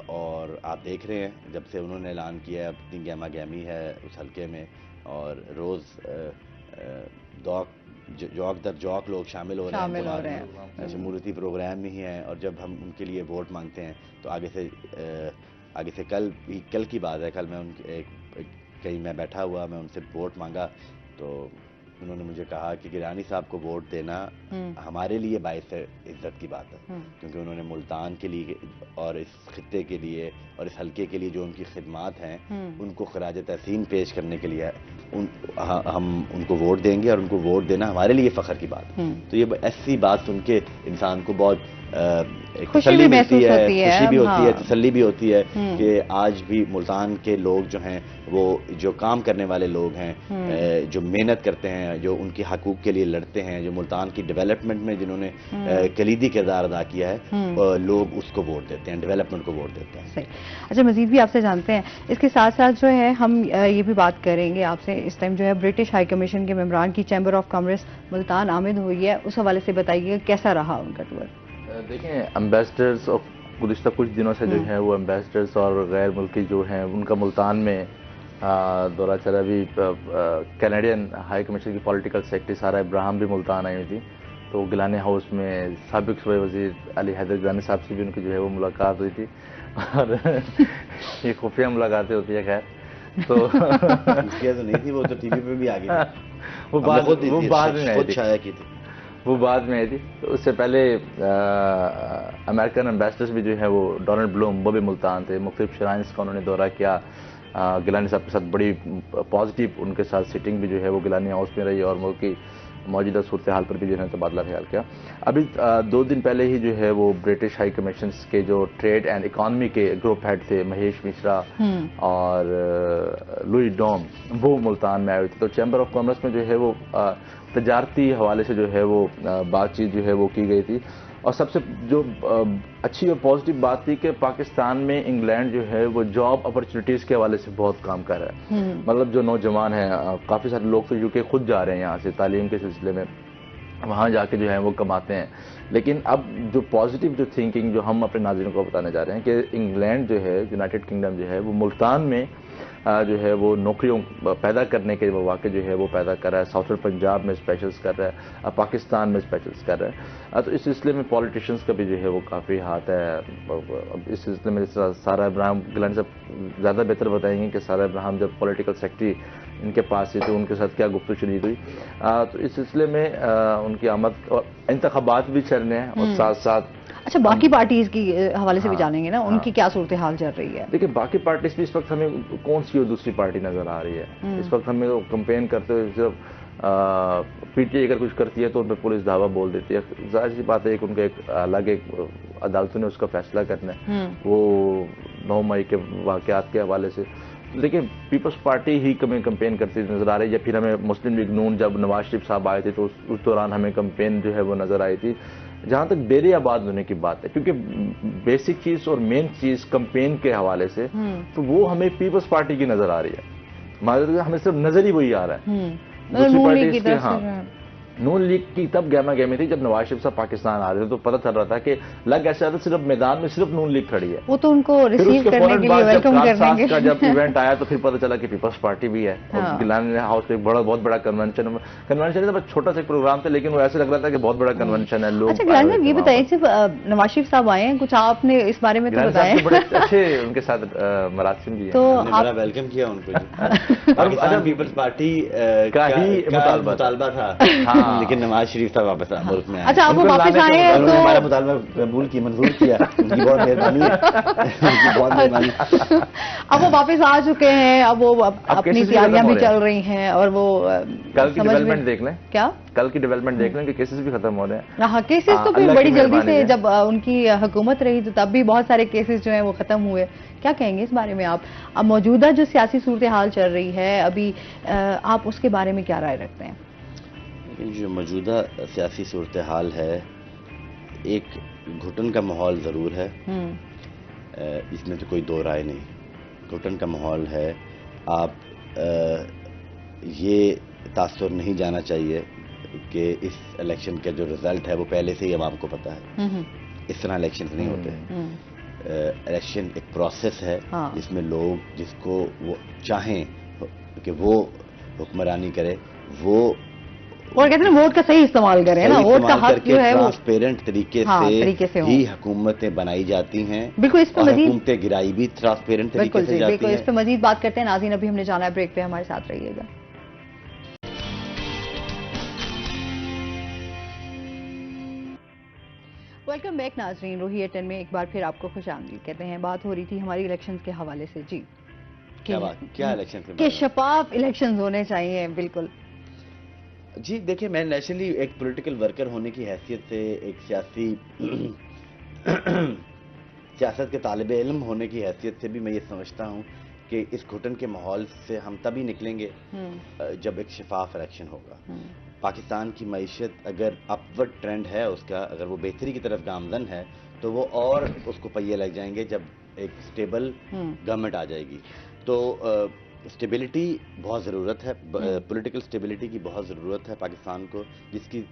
اور آپ دیکھ رہے ہیں جب سے انہوں نے اعلان کیا ہے, اب اتنی گہما گہمی ہے اس حلقے میں, اور روز جوک در جوک لوگ شامل ہو رہے ہیں, شمولیتی پروگرام میں ہی ہیں. اور جب ہم ان کے لیے ووٹ مانگتے ہیں تو آگے سے آگے سے کل کی بات ہے، کل میں کہیں میں بیٹھا ہوا، میں ان سے ووٹ مانگا تو انہوں نے مجھے کہا کہ گیلانی صاحب کو ووٹ دینا ہمارے لیے باعث عزت کی بات ہے، کیونکہ انہوں نے ملتان کے لیے اور اس خطے کے لیے اور اس حلقے کے لیے جو ان کی خدمات ہیں ان کو خراج تحسین پیش کرنے کے لیے ہم ان کو ووٹ دیں گے، اور ان کو ووٹ دینا ہمارے لیے فخر کی بات ہے۔ تو یہ ایسی بات سن کے انسان کو بہت تسلی ملتی ہے، خوشی بھی ہوتی ہے، تسلی بھی ہوتی ہے کہ آج بھی ملتان کے لوگ جو ہیں، وہ جو کام کرنے والے لوگ ہیں، جو محنت کرتے ہیں، جو ان کے حقوق کے لیے لڑتے ہیں، جو ملتان کی ڈیولپمنٹ میں جنہوں نے کلیدی کردار ادا کیا ہے، لوگ اس کو ووٹ دیتے ہیں، ڈیولپمنٹ کو ووٹ دیتے ہیں۔ اچھا، مزید بھی آپ سے جانتے ہیں، اس کے ساتھ ساتھ جو ہے ہم یہ بھی بات کریں گے آپ سے، اس ٹائم جو ہے برٹش ہائی کمیشن کے ممبران کی چیمبر آف کامرس ملتان آمد ہوئی ہے، اس حوالے سے بتائیے کیسا رہا ان کا ٹور؟ دیکھیں، امبیسڈرز گزشتہ کچھ دنوں سے جو ہیں وہ امبیسڈرز اور غیر ملکی جو ہیں ان کا ملتان میں دورہ چلا۔ بھی کینیڈین ہائی کمیشن کی پولیٹیکل سیکرٹری سارہ ابراہیم بھی ملتان آئی ہوئی تھی، تو گیلانی ہاؤس میں سابق صوبائی وزیر علی حیدر گیلانی صاحب سے بھی ان کی جو ہے وہ ملاقات ہوئی تھی، اور یہ خفیہ ملاقاتیں ہوتی ہے، خیر تو نہیں تھی، وہ تو ٹی وی پہ بھی آ گئی، وہ بعد میں آئی تھی۔ تو اس سے پہلے امریکن امبیسڈرز بھی جو ہے وہ ڈونلڈ بلوم، وہ بھی ملتان تھے، مختلف شرائنز کا انہوں نے دورہ کیا، گیلانی صاحب کے ساتھ بڑی پازیٹیو ان کے ساتھ سیٹنگ بھی جو ہے وہ گیلانی ہاؤس میں رہی، اور ملک کی موجودہ صورتحال پر بھی جو ہے تبادلہ خیال کیا۔ ابھی 2 دن پہلے ہی جو ہے وہ برٹش ہائی کمیشنز کے جو ٹریڈ اینڈ اکانومی کے گروپ ہیڈ تھے، مہیش مشرا اور لوئی ڈوم، وہ ملتان میں آئے ہوئے تھے۔ تو چیمبر آف کامرس میں جو ہے وہ تجارتی حوالے سے جو ہے وہ بات چیت جو ہے وہ کی گئی تھی، اور سب سے جو اچھی اور پازیٹیو بات تھی کہ پاکستان میں انگلینڈ جو ہے وہ جاب اپرچونیٹیز کے حوالے سے بہت کام کر رہا ہے، مطلب جو نوجوان ہیں، کافی سارے لوگ تو UK خود جا رہے ہیں یہاں سے تعلیم کے سلسلے میں، وہاں جا کے جو ہے وہ کماتے ہیں۔ لیکن اب جو پازیٹیو جو تھنکنگ جو ہم اپنے ناظرین کو بتانے جا رہے ہیں کہ انگلینڈ جو ہے، یونائٹڈ کنگڈم جو ہے وہ ملتان میں جو ہے وہ نوکریوں پیدا کرنے کے مواقع جو ہے وہ پیدا کر رہا ہے، ساؤتھرن پنجاب میں اسپیشلز کر رہا ہے، پاکستان میں اسپیشلز کر رہا ہے۔ تو اس سلسلے میں پولیٹیشنز کا بھی جو ہے وہ کافی ہاتھ ہے۔ اس سلسلے میں سارہ ابراہیم گیلانی صاحب زیادہ بہتر بتائیں گے کہ سارہ ابراہیم جب پولیٹیکل سیکرٹری ان کے پاس تھی تو ان کے ساتھ کیا گفتگو شنید ہوئی۔ تو اس سلسلے میں ان کی آمد، اور انتخابات بھی چل رہے ہیں، اور ساتھ ساتھ اچھا باقی پارٹیز کی حوالے سے بھی جانیں گے نا، ان کی کیا صورتحال چل رہی ہے؟ دیکھیں، باقی پارٹیز بھی اس وقت ہمیں کون سی اور دوسری پارٹی نظر آ رہی ہے اس وقت ہمیں کمپین کرتے ہوئے؟ صرف PTI اگر کچھ کرتی ہے تو ان پہ پولیس دعویٰ بول دیتی ہے، ظاہر سی بات ہے کہ ان کا ایک الگ عدالتوں نے اس کا فیصلہ کرنا ہے، وہ 9 مئی کے واقعات کے حوالے سے۔ لیکن پیپلز پارٹی ہی کمپین کرتی نظر آ رہی ہے، یا پھر ہمیں مسلم لیگ نون جب نواز شریف صاحب آئے تھے تو اس دوران ہمیں کمپین جو ہے وہ نظر آئی تھی۔ جہاں تک ڈیرے آباد ہونے کی بات ہے، کیونکہ بیسک چیز اور مین چیز کمپین کے حوالے سے تو وہ ہمیں پیپلز پارٹی کی نظر آ رہی ہے، ہمیں صرف نظر ہی وہی آ رہا ہے۔ دوسری پارٹیز کے نون لیگ کی تب گہما گہمی تھی جب نواز شریف صاحب پاکستان آ رہے تھے تو پتہ چل رہا تھا کہ لگ ایسا تھا صرف میدان میں صرف نون لیگ کھڑی ہے، وہ تو ان کو ریسیو کرنے کے لیے ویلکم کرنے کے لیے جب ایونٹ آیا تو پھر پتہ چلا کہ پیپلز پارٹی بھی ہے، اور گیلانی ہاؤس پہ بہت بڑا کنونشن چھوٹا سا پروگرام تھا، لیکن وہ ایسے لگ رہا تھا کہ بہت بڑا کنونشن ہے۔ لوگ اچھا گیلانی صاحب یہ بتائیے، صرف نواز شریف صاحب آئے ہیں، کچھ آپ نے اس بارے میں تو بتایا؟ بڑے اچھے ان کے ساتھ مراسم بھی ہیں، تو بڑا ویلکم کیا ان کو، پاکستان پیپلز پارٹی کا ہی مطالبہ تھا، لیکن نواز شریف صاحب واپس ملک میں آئے۔ اچھا اب وہ واپس آئے ہیں تو ہمارا مطالبہ قبول کی، منظور کیا، ان کی بہت مہربانی ہے، ان کی بہت مہربانی۔ اب وہ واپس آ چکے ہیں، اب وہ اپنی تیاریاں بھی چل رہی ہیں، اور وہ کل کی ڈیولپمنٹ دیکھ لیں، کیا کل کی ڈیولپمنٹ دیکھ لیں کہ کیسز بھی ختم ہو رہے ہیں۔ ہاں کیسز تو پھر بڑی جلدی سے، جب ان کی حکومت رہی تو تب بھی بہت سارے کیسز جو ہیں وہ ختم ہوئے۔ کیا کہیں گے اس بارے میں آپ؟ اب موجودہ جو سیاسی صورتحال چل رہی ہے ابھی، آپ اس کے بارے میں کیا رائے رکھتے ہیں؟ جو موجودہ سیاسی صورتحال ہے، ایک گھٹن کا ماحول ضرور ہے، اس میں تو کوئی دو رائے نہیں، گھٹن کا ماحول ہے۔ آپ یہ تاثر نہیں جانا چاہیے کہ اس الیکشن کا جو رزلٹ ہے وہ پہلے سے ہی عوام کو پتہ ہے، اس طرح الیکشن نہیں ہوتے۔ الیکشن ایک پروسیس ہے جس میں لوگ جس کو وہ چاہیں کہ وہ حکمرانی کرے، وہ اور کہتے ہیں ووٹ کا صحیح استعمال کریں نا, ووٹ کا حق جو ہے وہ ٹرانسپیرنٹ طریقے سے ہی حکومتیں بنائی جاتی ہیں. بالکل, اس پہ مزید حکومتیں گرائی بھی ٹرانسپیرنٹ طریقے سے جاتی ہیں. اس پہ مزید بات کرتے ہیں. ناظرین ابھی ہم نے جانا ہے بریک پہ, ہمارے ساتھ رہیے گا. ویلکم بیک ناظرین, روہی 10 میں ایک بار پھر آپ کو خوش آمدید کہتے ہیں. بات ہو رہی تھی ہماری الیکشنز کے حوالے سے. جی کیا الیکشن کہ شفاف الیکشنز ہونے چاہیے. بالکل جی دیکھیں, میں نیشنلی ایک پولیٹیکل ورکر ہونے کی حیثیت سے, ایک سیاست کے طالب علم ہونے کی حیثیت سے بھی میں یہ سمجھتا ہوں کہ اس گھٹن کے ماحول سے ہم تبھی نکلیں گے جب ایک شفاف الیکشن ہوگا. پاکستان کی معیشت اگر اپورڈ ٹرینڈ ہے اس کا, اگر وہ بہتری کی طرف گامزن ہے تو وہ اور اس کو پہیے لگ جائیں گے جب ایک سٹیبل گورنمنٹ آ جائے گی. تو سٹیبلٹی بہت ضرورت ہے, پولیٹیکل سٹیبلٹی کی بہت ضرورت ہے پاکستان کو, جس کی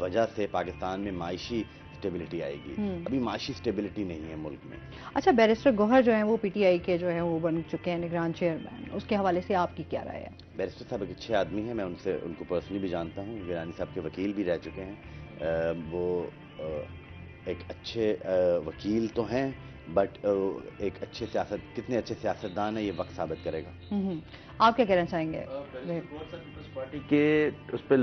وجہ سے پاکستان میں معاشی سٹیبلٹی آئے گی. ابھی معاشی سٹیبلٹی نہیں ہے ملک میں. اچھا, بیرسٹر گوہر جو ہیں وہ پی ٹی آئی کے جو ہیں وہ بن چکے ہیں نگران چیئرمین, اس کے حوالے سے آپ کی کیا رائے ہے؟ بیرسٹر صاحب ایک اچھے آدمی ہیں, میں ان کو پرسنلی بھی جانتا ہوں. گیلانی صاحب کے وکیل بھی رہ چکے ہیں. وہ ایک اچھے وکیل تو ہیں, بٹ ایک اچھے کتنے اچھے سیاستدان ہیں یہ وقت ثابت کرے گا. آپ کیا کہنا چاہیں گے؟ پیپلز پارٹی کے اس پہ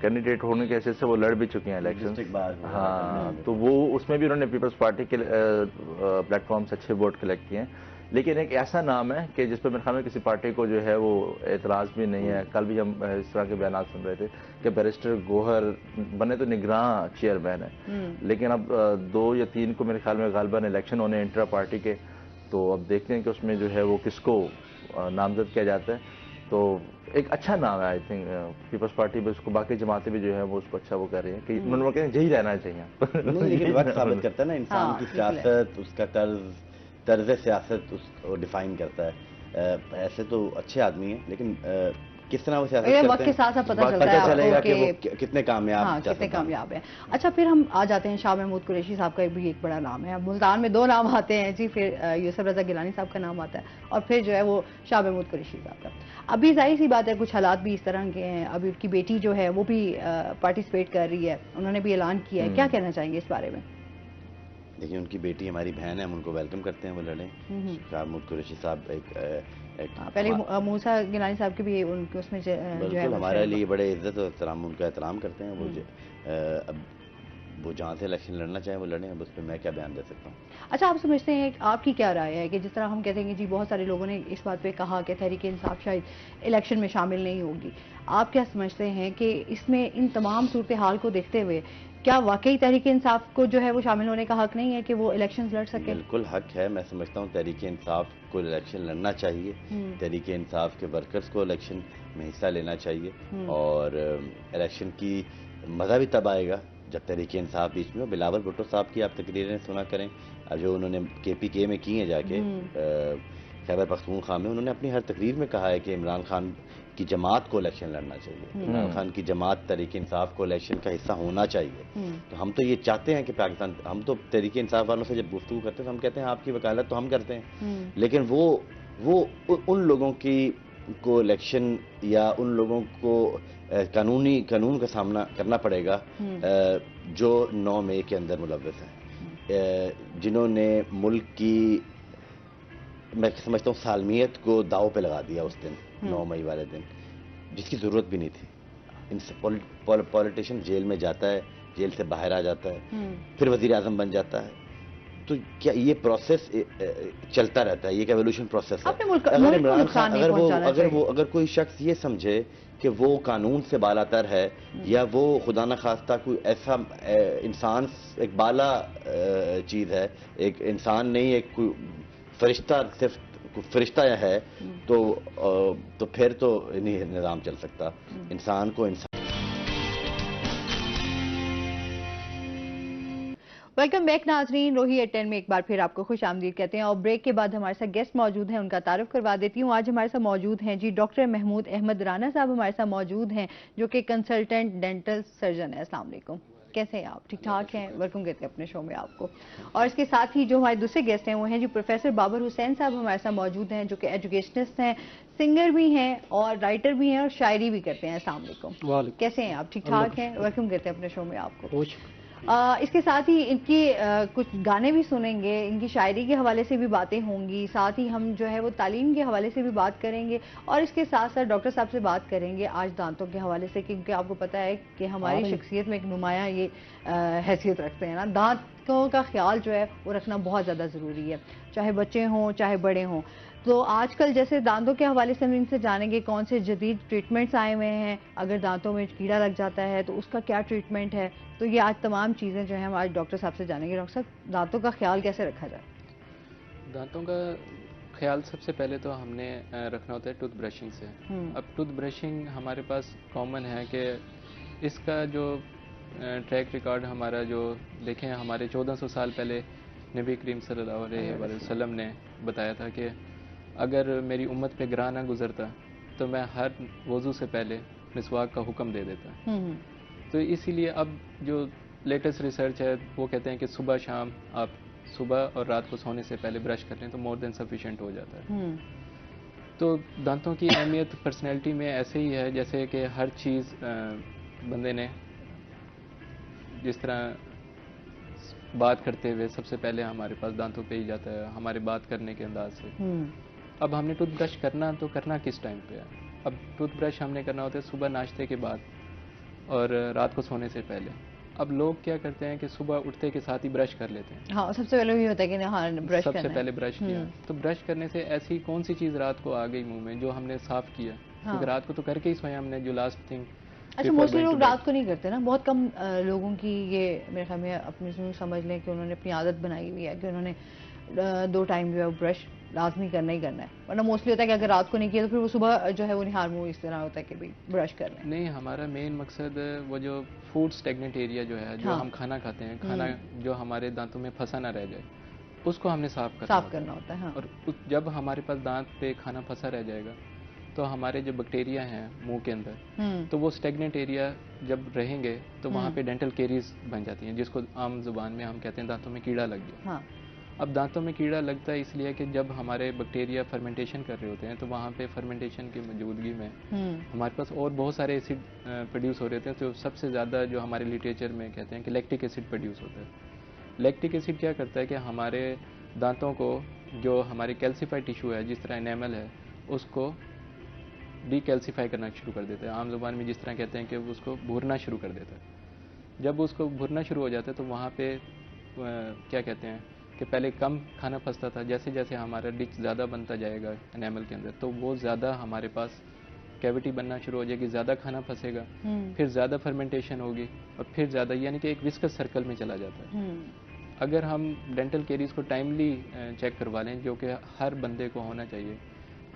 کینڈیڈیٹ ہونے کے حیثیت سے وہ لڑ بھی چکے ہیں الیکشن. ہاں, تو وہ اس میں بھی انہوں نے پیپلز پارٹی کے پلیٹ فارم سے اچھے ووٹ کلیکٹ کیے ہیں. لیکن ایک ایسا نام ہے کہ جس پہ میرے خیال میں کسی پارٹی کو جو ہے وہ اعتراض بھی نہیں ہے. کل بھی ہم اس طرح کے بیانات سن رہے تھے کہ بیرسٹر گوہر بنے تو نگراں چیئرمین ہے, لیکن اب 2 یا 3 کو میرے خیال میں غالباً الیکشن ہونے انٹرا پارٹی کے, تو اب دیکھتے ہیں کہ اس میں جو ہے وہ کس کو نامزد کیا جاتا ہے. تو ایک اچھا نام ہے آئی تھنک پیپلز پارٹی بھی, اس کو باقی جماعتیں بھی جو ہے وہ اس کو اچھا وہ کر رہی ہیں کہ انہوں نے کہتے ہیں یہی رہنا چاہیے. لیکن وقت ثابت کرتا ہے نا انسان کی سیاست, اس کا طرز سیاست اس کو ڈیفائن کرتا ہے. ایسے تو اچھے آدمی ہیں, لیکن کس طرح وہ سیاست کرتے ہیں وقت کے ساتھ پتہ چلے گا کہ وہ کتنے کامیاب ہیں. اچھا, پھر ہم آ جاتے ہیں شاہ محمود قریشی صاحب کا بھی ایک بڑا نام ہے. اب ملتان میں 2 نام آتے ہیں جی, پھر یوسف رضا گیلانی صاحب کا نام آتا ہے, اور پھر جو ہے وہ شاہ محمود قریشی صاحب کا. ابھی ظاہر سی بات ہے کچھ حالات بھی اس طرح کے ہیں. ابھی ان کی بیٹی جو ہے وہ بھی پارٹیسپیٹ کر رہی ہے, انہوں نے بھی اعلان کیا ہے. کیا کہنا چاہیں گے اس بارے میں؟ لیکن ان کی بیٹی ہماری بہن ہے, ہم ان کو ویلکم کرتے ہیں, وہ لڑیں. شاہ محمود قریشی صاحب پہلے موسیٰ گیلانی صاحب کے بھی ان کے اس میں جو ہے بالکل ہمارے لیے بڑے عزت اور احترام, ان کا احترام کرتے ہیں. اب وہ جہاں سے الیکشن لڑنا چاہیں وہ لڑیں, اب اس پہ میں کیا بیان دے سکتا ہوں. اچھا, آپ سمجھتے ہیں آپ کی کیا رائے ہے کہ جس طرح ہم کہتے ہیں کہ جی بہت سارے لوگوں نے اس بات پہ کہا کہ تحریک انصاف شاید الیکشن میں شامل نہیں ہوگی, آپ کیا سمجھتے ہیں کہ اس میں ان تمام صورتحال کو دیکھتے ہوئے کیا واقعی تحریک انصاف کو جو ہے وہ شامل ہونے کا حق نہیں ہے کہ وہ الیکشنز لڑ سکے؟ بالکل حق ہے. میں سمجھتا ہوں تحریک انصاف کو الیکشن لڑنا چاہیے, تحریک انصاف کے ورکرز کو الیکشن میں حصہ لینا چاہیے, اور الیکشن کی مزہ بھی تب آئے گا جب تحریک انصاف بیچ میں ہو. بلاول بھٹو صاحب کی آپ تقریریں سنا کریں, جو انہوں نے KPK میں کی ہیں جا کے خیبر پختونخوا میں, انہوں نے اپنی ہر تقریر میں کہا ہے کہ عمران خان کی جماعت کو الیکشن لڑنا چاہیے, عمران خان کی جماعت تحریک انصاف کو الیکشن کا حصہ ہونا چاہیے. تو ہم تو یہ چاہتے ہیں کہ پاکستان, ہم تو تحریک انصاف والوں سے جب گفتگو کرتے ہیں تو ہم کہتے ہیں آپ کی وکالت تو ہم کرتے ہیں, لیکن وہ ان لوگوں کو الیکشن یا ان لوگوں کو قانون کا سامنا کرنا پڑے گا جو 9 مئی کے اندر ملوث ہیں, جنہوں نے ملک کی میں سمجھتا ہوں سالمیت کو داؤ پہ لگا دیا اس دن 9 مئی والے دن, جس کی ضرورت بھی نہیں تھی. ان سے پولیٹیشین جیل میں جاتا ہے, جیل سے باہر آ جاتا ہے, پھر وزیر اعظم بن جاتا ہے. تو کیا یہ پروسیس چلتا رہتا ہے, یہ ایک ایولیوشن پروسیس ہے. اگر عمران خان اگر کوئی شخص یہ سمجھے کہ وہ قانون سے بالا تر ہے, یا وہ خدا نخواستہ کوئی ایسا انسان ایک بالا چیز ہے, ایک انسان نہیں, ایک کوئی فرشتہ, صرف فرشتہ ہے, تو پھر تو نہیں نظام چل سکتا. انسان کو انسان. ویلکم بیک ناظرین, روہی 10 میں ایک بار پھر آپ کو خوش آمدید کہتے ہیں, اور بریک کے بعد ہمارے ساتھ گیسٹ موجود ہیں, ان کا تعارف کروا دیتی ہوں. آج ہمارے ساتھ موجود ہیں جی ڈاکٹر محمود احمد رانا صاحب ہمارے ساتھ موجود ہیں, جو کہ کنسلٹنٹ ڈینٹل سرجن ہے. السلام علیکم. کیسے ہیں آپ؟ ٹھیک ٹھاک ہیں؟ ویلکم کہتے ہیں اپنے شو میں آپ کو. اور اس کے ساتھ ہی جو ہمارے دوسرے گیسٹ ہیں وہ ہیں جی پروفیسر بابر حسین صاحب ہمارے ساتھ موجود ہیں، جو کہ ایجوکیشنسٹ ہیں، سنگر بھی ہیں اور رائٹر بھی ہیں اور شاعری بھی کرتے ہیں. السلام علیکم. کیسے ہیں آپ؟ ٹھیک ٹھاک ہیں؟ ویلکم کہتے ہیں اپنے شو میں آپ کو. اس کے ساتھ ہی ان کی کچھ گانے بھی سنیں گے، ان کی شاعری کے حوالے سے بھی باتیں ہوں گی، ساتھ ہی ہم جو ہے وہ تعلیم کے حوالے سے بھی بات کریں گے، اور اس کے ساتھ ساتھ ڈاکٹر صاحب سے بات کریں گے آج دانتوں کے حوالے سے، کیونکہ آپ کو پتہ ہے کہ ہماری شخصیت میں ایک نمایاں یہ حیثیت رکھتے ہیں نا. دانتوں کا خیال جو ہے وہ رکھنا بہت زیادہ ضروری ہے، چاہے بچے ہوں چاہے بڑے ہوں. تو آج کل جیسے دانتوں کے حوالے سے ہم ان سے جانیں گے کون سے جدید ٹریٹمنٹس آئے ہوئے ہیں، اگر دانتوں میں کیڑا لگ جاتا ہے تو اس کا کیا ٹریٹمنٹ ہے. تو یہ آج تمام چیزیں جو ہیں ہم آج ڈاکٹر صاحب سے جانیں گے. ڈاکٹر صاحب، دانتوں کا خیال کیسے رکھا جائے؟ دانتوں کا خیال سب سے پہلے تو ہم نے رکھنا ہوتا ہے ٹوتھ برشنگ سے. اب ٹوتھ برشنگ ہمارے پاس کامن ہے کہ اس کا جو ٹریک ریکارڈ ہمارا جو دیکھیں ہمارے 1400 سال پہلے نبی کریم صلی اللہ علیہ وسلم نے بتایا تھا کہ اگر میری امت پہ گراں نہ گزرتا تو میں ہر وضو سے پہلے مسواک کا حکم دے دیتا. تو اسی لیے اب جو لیٹسٹ ریسرچ ہے وہ کہتے ہیں کہ صبح شام آپ صبح اور رات کو سونے سے پہلے برش کر لیں تو مور دین سفیشینٹ ہو جاتا ہے. تو دانتوں کی اہمیت پرسنالٹی میں ایسے ہی ہے جیسے کہ ہر چیز بندے نے جس طرح بات کرتے ہوئے سب سے پہلے ہمارے پاس دانتوں پہ ہی جاتا ہے ہمارے بات کرنے کے انداز سے. اب ہم نے ٹوتھ برش کرنا تو کرنا کس ٹائم پہ ہے؟ اب ٹوتھ برش ہم نے کرنا ہوتا ہے صبح ناشتے کے بعد اور رات کو سونے سے پہلے. اب لوگ کیا کرتے ہیں کہ صبح اٹھتے کے ساتھ ہی برش کر لیتے ہیں. ہاں، سب سے پہلے یہ ہوتا ہے کہ ہاں برش سب سے پہلے برش کیا. تو برش کرنے سے ایسی کون سی چیز رات کو آ گئی منہ میں جو ہم نے صاف کیا؟ کیونکہ رات کو تو کر کے ہی سویا ہم نے جو لاسٹ تھنگ. اچھا، موسٹلی لوگ رات کو نہیں کرتے نا، بہت کم لوگوں کی یہ میرے خیال میں اپنی سمجھ لیں کہ انہوں نے اپنی عادت بنائی ہوئی ہے کہ انہوں نے 2 ٹائم جو ہے برش لازمی کرنا ہی کرنا ہے. ورنہ موسٹلی ہوتا ہے کہ اگر رات کو نہیں کیا تو پھر وہ صبح جو ہے وہ نہار منہ اس طرح ہوتا ہے کہ برش کر لیں. نہیں، ہمارا مین مقصد وہ جو فوڈ اسٹیگنٹ ایریا جو ہے جو ہم کھانا کھاتے ہیں، کھانا جو ہمارے دانتوں میں پھنسا نہ رہ جائے اس کو ہم نے صاف کرنا ہوتا ہے. اور جب ہمارے پاس دانت پہ کھانا پھنسا رہ جائے گا تو ہمارے جو بیکٹیریا ہیں منہ کے اندر تو وہ اسٹیگنٹ ایریا جب رہیں گے تو وہاں پہ ڈینٹل کیریز بن جاتی ہیں، جس کو عام زبان میں ہم کہتے ہیں دانتوں میں کیڑا لگ گیا. اب دانتوں میں کیڑا لگتا ہے اس لیے کہ جب ہمارے بیکٹیریا فرمنٹیشن کر رہے ہوتے ہیں تو وہاں پہ فرمنٹیشن کی موجودگی میں ہمارے پاس اور بہت سارے ایسڈ پروڈیوس ہو رہے تھے. تو سب سے زیادہ جو ہمارے لٹریچر میں کہتے ہیں کہ لیکٹک ایسڈ پروڈیوس ہوتا ہے. لیکٹک ایسڈ کیا کرتا ہے کہ ہمارے دانتوں کو جو ہمارے کیلسیفائی ٹیشو ہے جس طرح انیمل ہے اس کو ڈی کیلسیفائی کرنا شروع کر دیتا ہے. عام زبان میں جس طرح کہتے ہیں کہ اس کو بھورنا شروع کر دیتا ہے. جب اس کو بھورنا شروع ہو جاتا ہے تو وہاں پہ کیا کہتے ہیں کہ پہلے کم کھانا پھنستا تھا، جیسے جیسے ہمارا ڈچ زیادہ بنتا جائے گا انیمل کے اندر تو وہ زیادہ ہمارے پاس کیوٹی بننا شروع ہو جائے گی، زیادہ کھانا پھنسے گا، پھر زیادہ فرمنٹیشن ہوگی اور پھر زیادہ، یعنی کہ ایک وسکس سرکل میں چلا جاتا ہے. اگر ہم ڈینٹل کیریز کو ٹائملی چیک کروا لیں جو کہ ہر بندے کو ہونا چاہیے،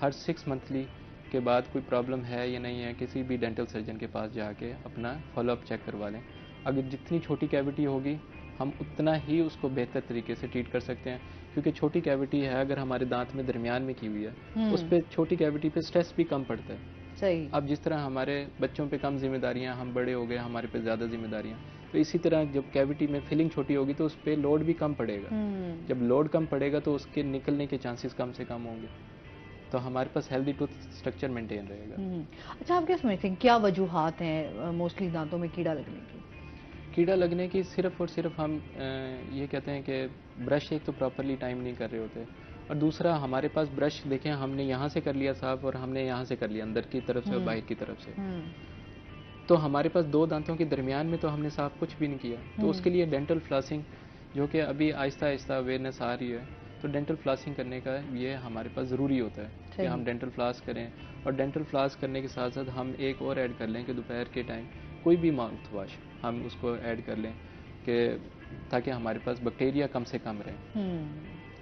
ہر 6 منتھلی کے بعد کوئی پرابلم ہے یا نہیں ہے کسی بھی ڈینٹل سرجن کے پاس جا کے اپنا فالو اپ چیک کروا لیں. اگر جتنی چھوٹی کیوٹی ہوگی ہم اتنا ہی اس کو بہتر طریقے سے ٹریٹ کر سکتے ہیں، کیونکہ چھوٹی کیوٹی ہے اگر ہمارے دانت میں درمیان میں کی ہوئی ہے اس پہ چھوٹی کیوٹی پہ سٹریس بھی کم پڑتا ہے. صحیح. اب جس طرح ہمارے بچوں پہ کم ذمہ داریاں، ہم بڑے ہو گئے ہمارے پہ زیادہ ذمہ داریاں، تو اسی طرح جب کیوٹی میں فلنگ چھوٹی ہوگی تو اس پہ لوڈ بھی کم پڑے گا. جب لوڈ کم پڑے گا تو اس کے نکلنے کے چانسز کم سے کم ہوں گے، تو ہمارے پاس ہیلدی ٹوتھ اسٹرکچر مینٹین رہے گا. اچھا، آپ کیا سمجھتے ہیں کیا وجوہات ہیں موسٹلی دانتوں میں کیڑا لگنے کی؟ کیڑا لگنے کی صرف اور صرف ہم یہ کہتے ہیں کہ برش ایک تو پراپرلی ٹائم نہیں کر رہے ہوتے، اور دوسرا ہمارے پاس برش دیکھیں ہم نے یہاں سے کر لیا صاف اور ہم نے یہاں سے کر لیا اندر کی طرف سے اور باہر کی طرف سے، تو ہمارے پاس 2 دانتوں کے درمیان میں تو ہم نے صاف کچھ بھی نہیں کیا. تو اس کے لیے ڈینٹل فلاسنگ جو کہ ابھی آہستہ آہستہ اویئرنیس آ رہی ہے، تو ڈینٹل فلاسنگ کرنے کا یہ ہمارے پاس ضروری ہوتا ہے کہ ہم ڈینٹل فلاس کریں. اور ڈینٹل فلاس کرنے کے ساتھ ساتھ ہم ایک اور ایڈ کر لیں کہ دوپہر کے ٹائم کوئی بھی ماؤتھ واش ہم اس کو ایڈ کر لیں کہ تاکہ ہمارے پاس بیکٹیریا کم سے کم رہیں.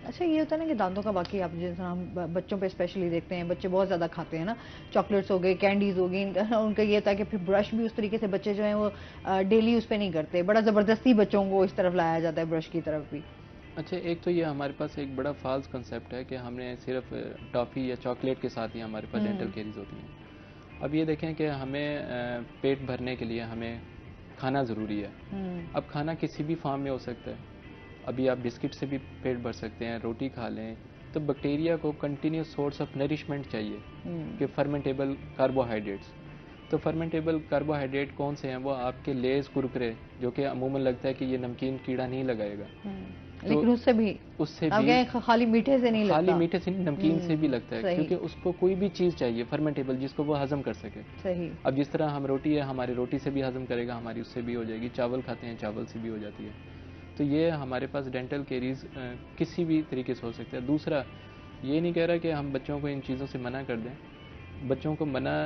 اچھا، یہ ہوتا ہے نا کہ دانتوں کا باقی آپ جیسے ہم بچوں پہ اسپیشلی دیکھتے ہیں، بچے بہت زیادہ کھاتے ہیں نا، چاکلیٹس ہو گئے، کینڈیز ہو گئی، ان کا یہ ہوتا ہے کہ پھر برش بھی اس طریقے سے بچے جو ہیں وہ ڈیلی اس پہ نہیں کرتے، بڑا زبردستی بچوں کو اس طرف لایا جاتا ہے برش کی طرف بھی. اچھا، ایک تو یہ ہمارے پاس ایک بڑا فالس کنسیپٹ ہے کہ ہم نے صرف ٹافی یا چاکلیٹ کے ساتھ ہی ہمارے پاس ڈینٹل کیریز ہوتی ہیں. اب یہ دیکھیں کہ ہمیں پیٹ بھرنے کے لیے ہمیں کھانا ضروری ہے. اب کھانا کسی بھی فارم میں ہو سکتا ہے. ابھی آپ بسکٹ سے بھی پیٹ بھر سکتے ہیں, روٹی کھا لیں. تو بیکٹیریا کو کنٹینیوس سورس آف نریشمنٹ چاہیے کہ فرمنٹیبل کاربوہائیڈریٹس. تو فرمنٹیبل کاربوہائیڈریٹ کون سے ہیں؟ وہ آپ کے لیز, کرکرے, جو کہ عموماً لگتا ہے کہ یہ نمکین کیڑا نہیں لگائے گا, لیکن اس سے بھی خالی میٹھے سے نہیں لگتا, خالی میٹھے سے نہیں, نمکین سے بھی لگتا ہے, کیونکہ اس کو کوئی بھی چیز چاہیے فرمنٹیبل جس کو وہ ہضم کر سکے. صحیح. اب جس طرح ہم روٹی ہے, ہماری روٹی سے بھی ہضم کرے گا, ہماری اس سے بھی ہو جائے گی. چاول کھاتے ہیں, چاول سے بھی ہو جاتی ہے. تو یہ ہمارے پاس ڈینٹل کیریز کسی بھی طریقے سے ہو سکتا ہے. دوسرا, یہ نہیں کہہ رہا کہ ہم بچوں کو ان چیزوں سے منع کر دیں. بچوں کو منع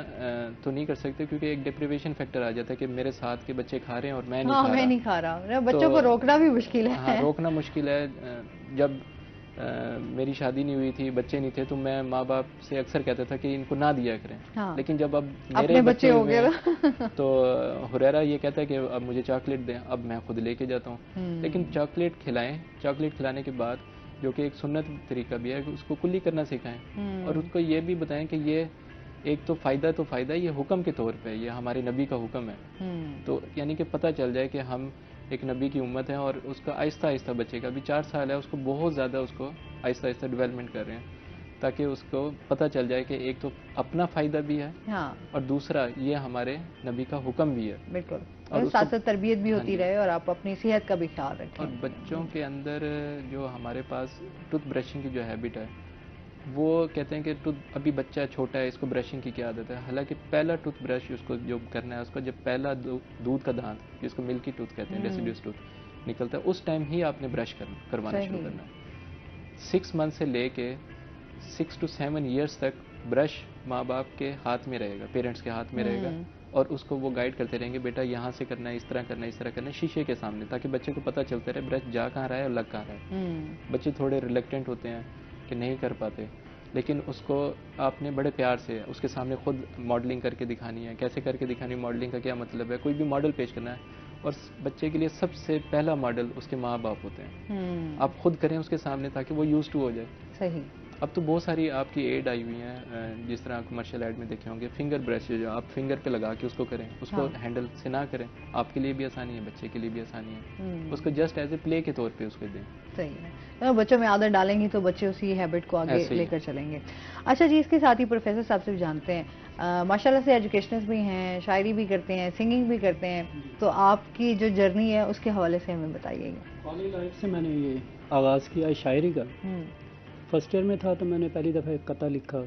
تو نہیں کر سکتے, کیونکہ ایک ڈپریویشن فیکٹر آ جاتا ہے کہ میرے ساتھ کے بچے کھا رہے ہیں اور میں نہیں کھا رہا. بچوں کو روکنا بھی مشکل ہے. ہاں, روکنا مشکل ہے. جب میری شادی نہیں ہوئی تھی, بچے نہیں تھے, تو میں ماں باپ سے اکثر کہتا تھا کہ ان کو نہ دیا کریں. لیکن جب اب میرے بچے ہو گئے تو ہریرا یہ کہتا ہے کہ اب مجھے چاکلیٹ دیں, اب میں خود لے کے جاتا ہوں. لیکن چاکلیٹ کھلائیں, چاکلیٹ کھلانے کے بعد جو کہ ایک سنت طریقہ بھی ہے, اس کو کلی کرنا سکھائیں, اور اس کو یہ بھی بتائیں کہ یہ ایک تو فائدہ یہ حکم کے طور پہ, یہ ہمارے نبی کا حکم ہے. تو یعنی کہ پتہ چل جائے کہ ہم ایک نبی کی امت ہے, اور اس کا آہستہ آہستہ بچے کا, ابھی 4 سال ہے, اس کو بہت زیادہ اس کو آہستہ آہستہ ڈیولپمنٹ کر رہے ہیں, تاکہ اس کو پتہ چل جائے کہ ایک تو اپنا فائدہ بھی ہے, اور دوسرا یہ ہمارے نبی کا حکم بھی ہے. بالکل. اور ساتھ ساتھ تربیت بھی ہوتی رہے, اور آپ اپنی صحت کا بھی خیال رکھیں. اور بچوں کے اندر جو ہمارے پاس ٹوتھ برشنگ کی جو ہیبٹ ہے, وہ کہتے ہیں کہ ابھی بچہ چھوٹا ہے, اس کو برشنگ کی کیا عادت ہے. حالانکہ پہلا ٹوتھ برش اس کو جو کرنا ہے, اس کو جب پہلا دودھ کا دانت, جس کو ملکی ٹوتھ کہتے ہیں, ڈیسیڈیوس ٹوتھ نکلتا ہے, اس ٹائم ہی آپ نے برش کروانا شروع کرنا ہے. 6 منتھ سے لے کے 6 to 7 ایئرس تک برش ماں باپ کے ہاتھ میں رہے گا, پیرنٹس کے ہاتھ میں رہے گا, اور اس کو وہ گائیڈ کرتے رہیں گے, بیٹا یہاں سے کرنا ہے, اس طرح کرنا ہے, اس طرح کرنا ہے, شیشے کے سامنے, تاکہ بچے کو پتہ چلتا رہے برش جا کہاں رہا ہے اور لگ کہاں رہا ہے. بچے تھوڑے ریلیکٹنٹ ہوتے ہیں کہ نہیں کر پاتے, لیکن اس کو آپ نے بڑے پیار سے اس کے سامنے خود ماڈلنگ کر کے دکھانی ہے. کیسے کر کے دکھانی ہے, ماڈلنگ کا کیا مطلب ہے, کوئی بھی ماڈل پیش کرنا ہے, اور بچے کے لیے سب سے پہلا ماڈل اس کے ماں باپ ہوتے ہیں. آپ خود کریں اس کے سامنے, تاکہ وہ یوز ٹو ہو جائے. صحیح. اب تو بہت ساری آپ کی ایڈ آئی ہوئی ہیں, جس طرح کمرشل ایڈ میں دیکھے ہوں گے, فنگر برش جو آپ فنگر پہ لگا کے اس کو کریں, اس کو ہینڈل سے نہ کریں. آپ کے لیے بھی آسانی ہے, بچے کے لیے بھی آسانی ہے. اس کو جسٹ ایز اے پلے کے طور پہ اس کو دیں. صحیح ہے. بچوں میں عادت ڈالیں گی تو بچے اسی ہیبٹ کو آگے لے کر چلیں گے. اچھا جی, اس کے ساتھ ہی پروفیسر صاحب سے بھی جانتے ہیں, ماشاءاللہ سے ایجوکیشنز بھی ہیں, شاعری بھی کرتے ہیں, سنگنگ بھی کرتے ہیں, تو آپ کی جو جرنی ہے اس کے حوالے سے ہمیں بتائیے گا. کالج لائف سے میں نے یہ آغاز کیا شاعری کا. فرسٹ ایئر میں تھا تو میں نے پہلی دفعہ ایک قطعہ لکھا,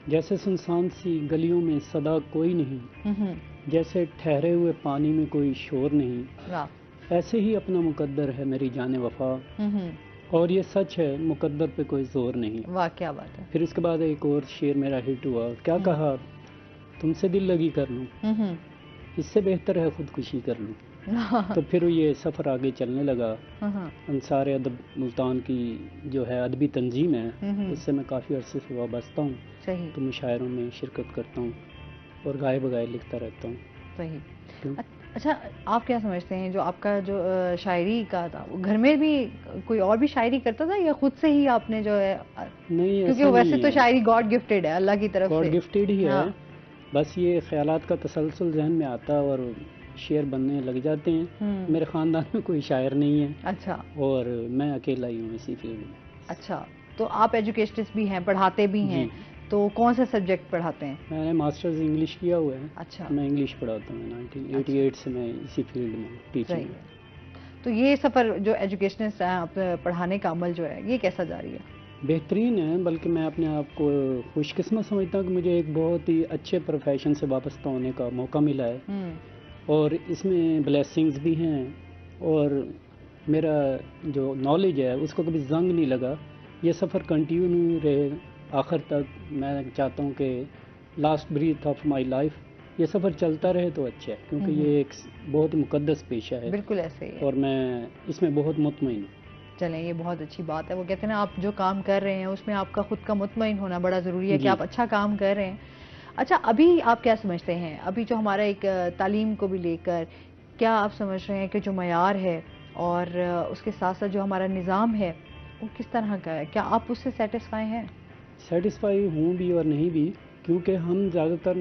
جیسے سنسان سی گلیوں میں صدا کوئی نہیں, جیسے ٹھہرے ہوئے پانی میں کوئی شور نہیں, ایسے ہی اپنا مقدر ہے میری جان وفا, اور یہ سچ ہے مقدر پہ کوئی زور نہیں. واہ کیا بات ہے. پھر اس کے بعد ایک اور شعر میرا ہٹ ہوا, کیا کہا تم سے دل لگی کر لوں, اس سے بہتر ہے خودکشی کر لوں. تو پھر یہ سفر آگے چلنے لگا. انصار ادب ملتان کی جو ہے ادبی تنظیم ہے, اس سے میں کافی عرصے سے وابستہ ہوں. تو مشاعروں میں شرکت کرتا ہوں اور گائے بغائے لکھتا رہتا ہوں. صحیح. اچھا, آپ کیا سمجھتے ہیں جو آپ کا جو شاعری کا تھا, وہ گھر میں بھی کوئی اور بھی شاعری کرتا تھا یا خود سے ہی آپ نے جو ہے؟ نہیں, کیونکہ ویسے تو شاعری گاڈ گفٹیڈ ہے, اللہ کی طرف سے گاڈ گفٹیڈ ہی ہے. بس یہ خیالات کا تسلسل ذہن میں آتا اور شعر بننے لگ جاتے ہیں. میرے خاندان میں کوئی شاعر نہیں ہے. اچھا. اور میں اکیلا ہی ہوں اسی فیلڈ میں. اچھا, تو آپ ایجوکیشنسٹ بھی ہیں, پڑھاتے بھی ہیں, تو کون سے سبجیکٹ پڑھاتے ہیں؟ میں نے ماسٹرز انگلش کیا ہوا ہے. اچھا. میں انگلش پڑھاتا ہوں. 1988 سے میں اسی فیلڈ میں ٹیچنگ. تو یہ سفر جو ایجوکیشنسٹ پڑھانے کا عمل جو ہے یہ کیسا جاری ہے؟ بہترین ہے, بلکہ میں اپنے آپ کو خوش قسمت سمجھتا ہوں کہ مجھے ایک بہت ہی اچھے پروفیشن سے وابستہ ہونے کا موقع ملا ہے, اور اس میں بلیسنگز بھی ہیں, اور میرا جو نالج ہے اس کو کبھی زنگ نہیں لگا. یہ سفر کنٹینیو رہے آخر تک. میں چاہتا ہوں کہ last breath of my life یہ سفر چلتا رہے تو اچھا ہے, کیونکہ یہ ایک بہت ہی مقدس پیشہ ہے. بالکل ایسے ہی, اور میں اس میں بہت مطمئن ہوں. چلیں, یہ بہت اچھی بات ہے. وہ کہتے ہیں نا, آپ جو کام کر رہے ہیں اس میں آپ کا خود کا مطمئن ہونا بڑا ضروری ہے کہ آپ اچھا کام کر رہے ہیں. اچھا, ابھی آپ کیا سمجھتے ہیں, ابھی جو ہمارا ایک تعلیم کو بھی لے کر کیا آپ سمجھ رہے ہیں کہ جو معیار ہے اور اس کے ساتھ ساتھ جو ہمارا نظام ہے وہ کس طرح کا ہے؟ کیا آپ اس سے سیٹسفائی ہیں؟ سیٹسفائی ہوں بھی اور نہیں بھی, کیونکہ ہم زیادہ تر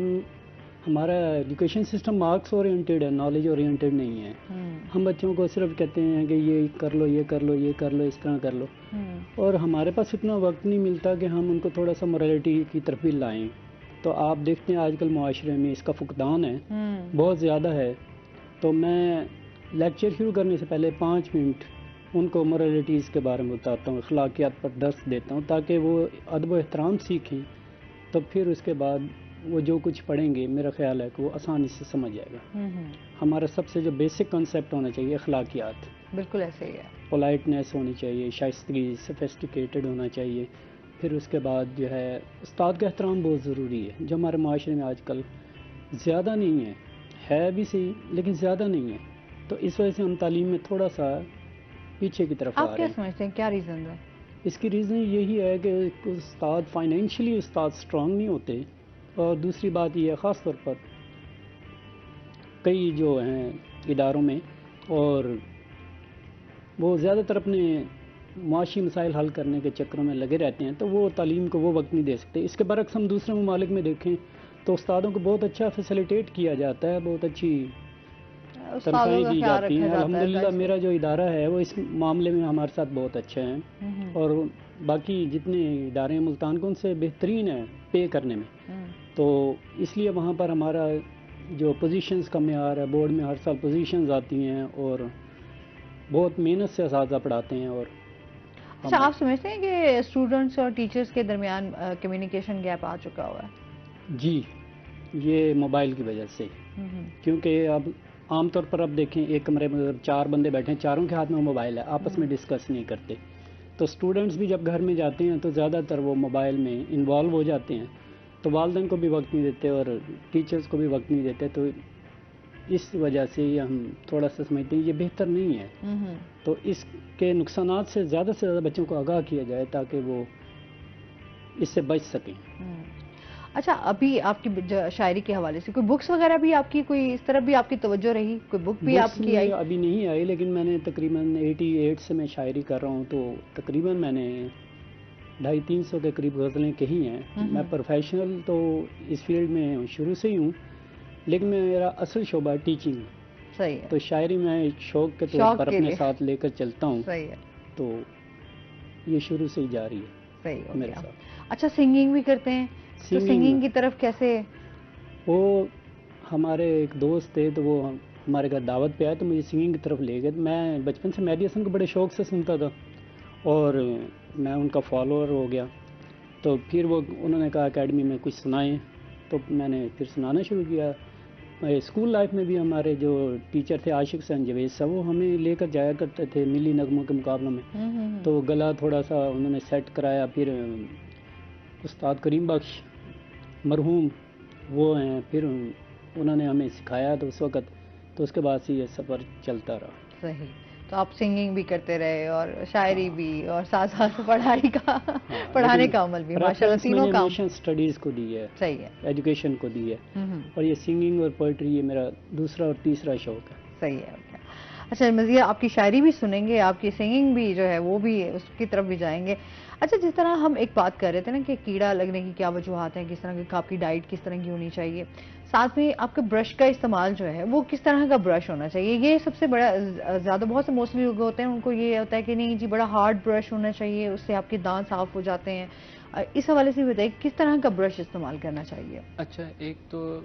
ہمارا ایجوکیشن سسٹم مارکس اورینٹیڈ ہے، نالج اورینٹیڈ نہیں ہے. ہم بچوں کو صرف کہتے ہیں کہ یہ کر لو، یہ کر لو، یہ کر لو، اس طرح کر لو، اور ہمارے پاس اتنا وقت نہیں ملتا کہ ہم ان کو تھوڑا سا morality کی طرف بھی لائیں. تو آپ دیکھتے ہیں آج کل معاشرے میں اس کا فقدان ہے، بہت زیادہ ہے. تو میں لیکچر شروع کرنے سے پہلے 5 منٹ ان کو moralities کے بارے میں بتاتا ہوں، اخلاقیات پر درس دیتا ہوں تاکہ وہ ادب و احترام سیکھیں. تو پھر اس کے بعد وہ جو کچھ پڑھیں گے میرا خیال ہے کہ وہ آسانی سے سمجھ جائے گا. ہمارا سب سے جو بیسک کنسیپٹ ہونا چاہیے اخلاقیات، بالکل ایسے ہی ہے. پولائٹنیس ہونی چاہیے، شائستگی، سفیسٹیکیٹڈ ہونا چاہیے. پھر اس کے بعد جو ہے استاد کا احترام بہت ضروری ہے، جو ہمارے معاشرے میں آج کل زیادہ نہیں ہے بھی صحیح لیکن زیادہ نہیں ہے. تو اس وجہ سے ہم تعلیم میں تھوڑا سا پیچھے کی طرف آ آپ رہے کیا ہیں. سمجھتے ہیں کیا ریزن ہے؟ اس کی ریزن یہی ہے کہ استاد فائنینشلی استاد اسٹرانگ نہیں ہوتے، اور دوسری بات یہ ہے خاص طور پر کئی جو ہیں اداروں میں، اور وہ زیادہ تر اپنے معاشی مسائل حل کرنے کے چکروں میں لگے رہتے ہیں، تو وہ تعلیم کو وہ وقت نہیں دے سکتے. اس کے برعکس ہم دوسرے ممالک میں دیکھیں تو استادوں کو بہت اچھا فیسیلیٹیٹ کیا جاتا ہے، بہت اچھی تنخواہیں دی جاتی ہیں. الحمدللہ میرا جو ادارہ ہے وہ اس معاملے میں ہمارے ساتھ بہت اچھے ہیں، اور باقی جتنے ادارے ہیں ملتان کو ان سے بہترین ہیں پے کرنے میں. تو اس لیے وہاں پر ہمارا جو پوزیشنز کا معیار ہے، بورڈ میں ہر سال پوزیشنز آتی ہیں اور بہت محنت سے اساتذہ پڑھاتے ہیں. اور اچھا، آپ سمجھتے ہیں کہ اسٹوڈنٹس اور ٹیچرز کے درمیان کمیونیکیشن گیپ آ چکا ہوا ہے؟ جی، یہ موبائل کی وجہ سے، کیونکہ اب عام طور پر اب دیکھیں ایک کمرے میں اگر 4 بندے بیٹھے ہیں، چاروں کے ہاتھ میں موبائل ہے، آپس میں ڈسکس نہیں کرتے. تو اسٹوڈنٹس بھی جب گھر میں جاتے ہیں تو زیادہ تر وہ موبائل میں انوالو ہو جاتے ہیں، تو والدین کو بھی وقت نہیں دیتے اور ٹیچرز کو بھی وقت نہیں دیتے. تو اس وجہ سے یہ ہم تھوڑا سا سمجھتے ہیں یہ بہتر نہیں ہے. تو اس کے نقصانات سے زیادہ بچوں کو آگاہ کیا جائے تاکہ وہ اس سے بچ سکیں. اچھا، ابھی آپ کی شاعری کے حوالے سے کوئی بکس وغیرہ بھی آپ کی، کوئی اس طرح بھی آپ کی توجہ رہی، کوئی بک بھی آپ کی آئی؟ ابھی نہیں آئی، لیکن میں نے تقریباً 88 سے میں شاعری کر رہا ہوں، تو تقریباً میں نے 250-300 کے قریب غزلیں کہی ہیں. میں پروفیشنل تو اس فیلڈ میں شروع سے ہی ہوں، لیکن میرا اصل شعبہ ٹیچنگ ہے. صحیح ہے. تو شاعری میں شوق کے طور پر اپنے ساتھ لے کر چلتا ہوں. صحیح ہے. تو یہ شروع سے ہی جاری ہے. صحیح ہو میرے گیا. ساتھ. اچھا، سنگنگ بھی کرتے ہیں؟ تو سنگنگ کی طرف کیسے؟ وہ ہمارے ایک دوست تھے، تو وہ ہمارے گھر دعوت پہ آئے تو مجھے سنگنگ کی طرف لے گئے. میں بچپن سے مہدی حسن کو بڑے شوق سے سنتا تھا اور میں ان کا فالوور ہو گیا. تو پھر وہ انہوں نے کہا اکیڈمی میں کچھ سنائیں، تو میں نے پھر سنانا شروع کیا. اسکول لائف میں بھی ہمارے جو ٹیچر تھے عاشق حسین جوید صاحب، وہ ہمیں لے کر جایا کرتے تھے ملی نغموں کے مقابلوں میں. تو گلا تھوڑا سا انہوں نے سیٹ کرایا. پھر استاد کریم بخش مرحوم وہ ہیں، پھر انہوں نے ہمیں سکھایا تو اس وقت، تو اس کے بعد سے یہ سفر چلتا رہا. صحیح. تو آپ سنگنگ بھی کرتے رہے اور شاعری بھی اور ساتھ ساتھ پڑھائی کا پڑھانے کا عمل بھی، ماشاءاللہ تینوں کام. اسٹڈیز کو دی ہے، صحیح ہے، ایجوکیشن کو دی ہے، اور یہ سنگنگ اور پوئٹری یہ میرا دوسرا اور تیسرا شوق ہے. صحیح ہے. اچھا، مزید آپ کی شاعری بھی سنیں گے، آپ کی سنگنگ بھی جو ہے وہ بھی اس کی طرف بھی جائیں گے. اچھا، جس طرح ہم ایک بات کر رہے تھے نا کہ کیڑا لگنے کی کیا وجوہات ہیں، کس طرح کی آپ کی ڈائٹ کس طرح کی ہونی چاہیے، ساتھ میں آپ کا برش کا استعمال جو ہے وہ کس طرح کا برش ہونا چاہیے، یہ سب سے بڑا زیادہ بہت سے موسٹلی لوگ ہوتے ہیں ان کو یہ ہوتا ہے کہ نہیں جی بڑا ہارڈ برش ہونا چاہیے، اس سے آپ کے دانت صاف ہو جاتے ہیں. اس حوالے سے بتائیے کس طرح کا برش استعمال کرنا چاہیے؟ اچھا، ایک تو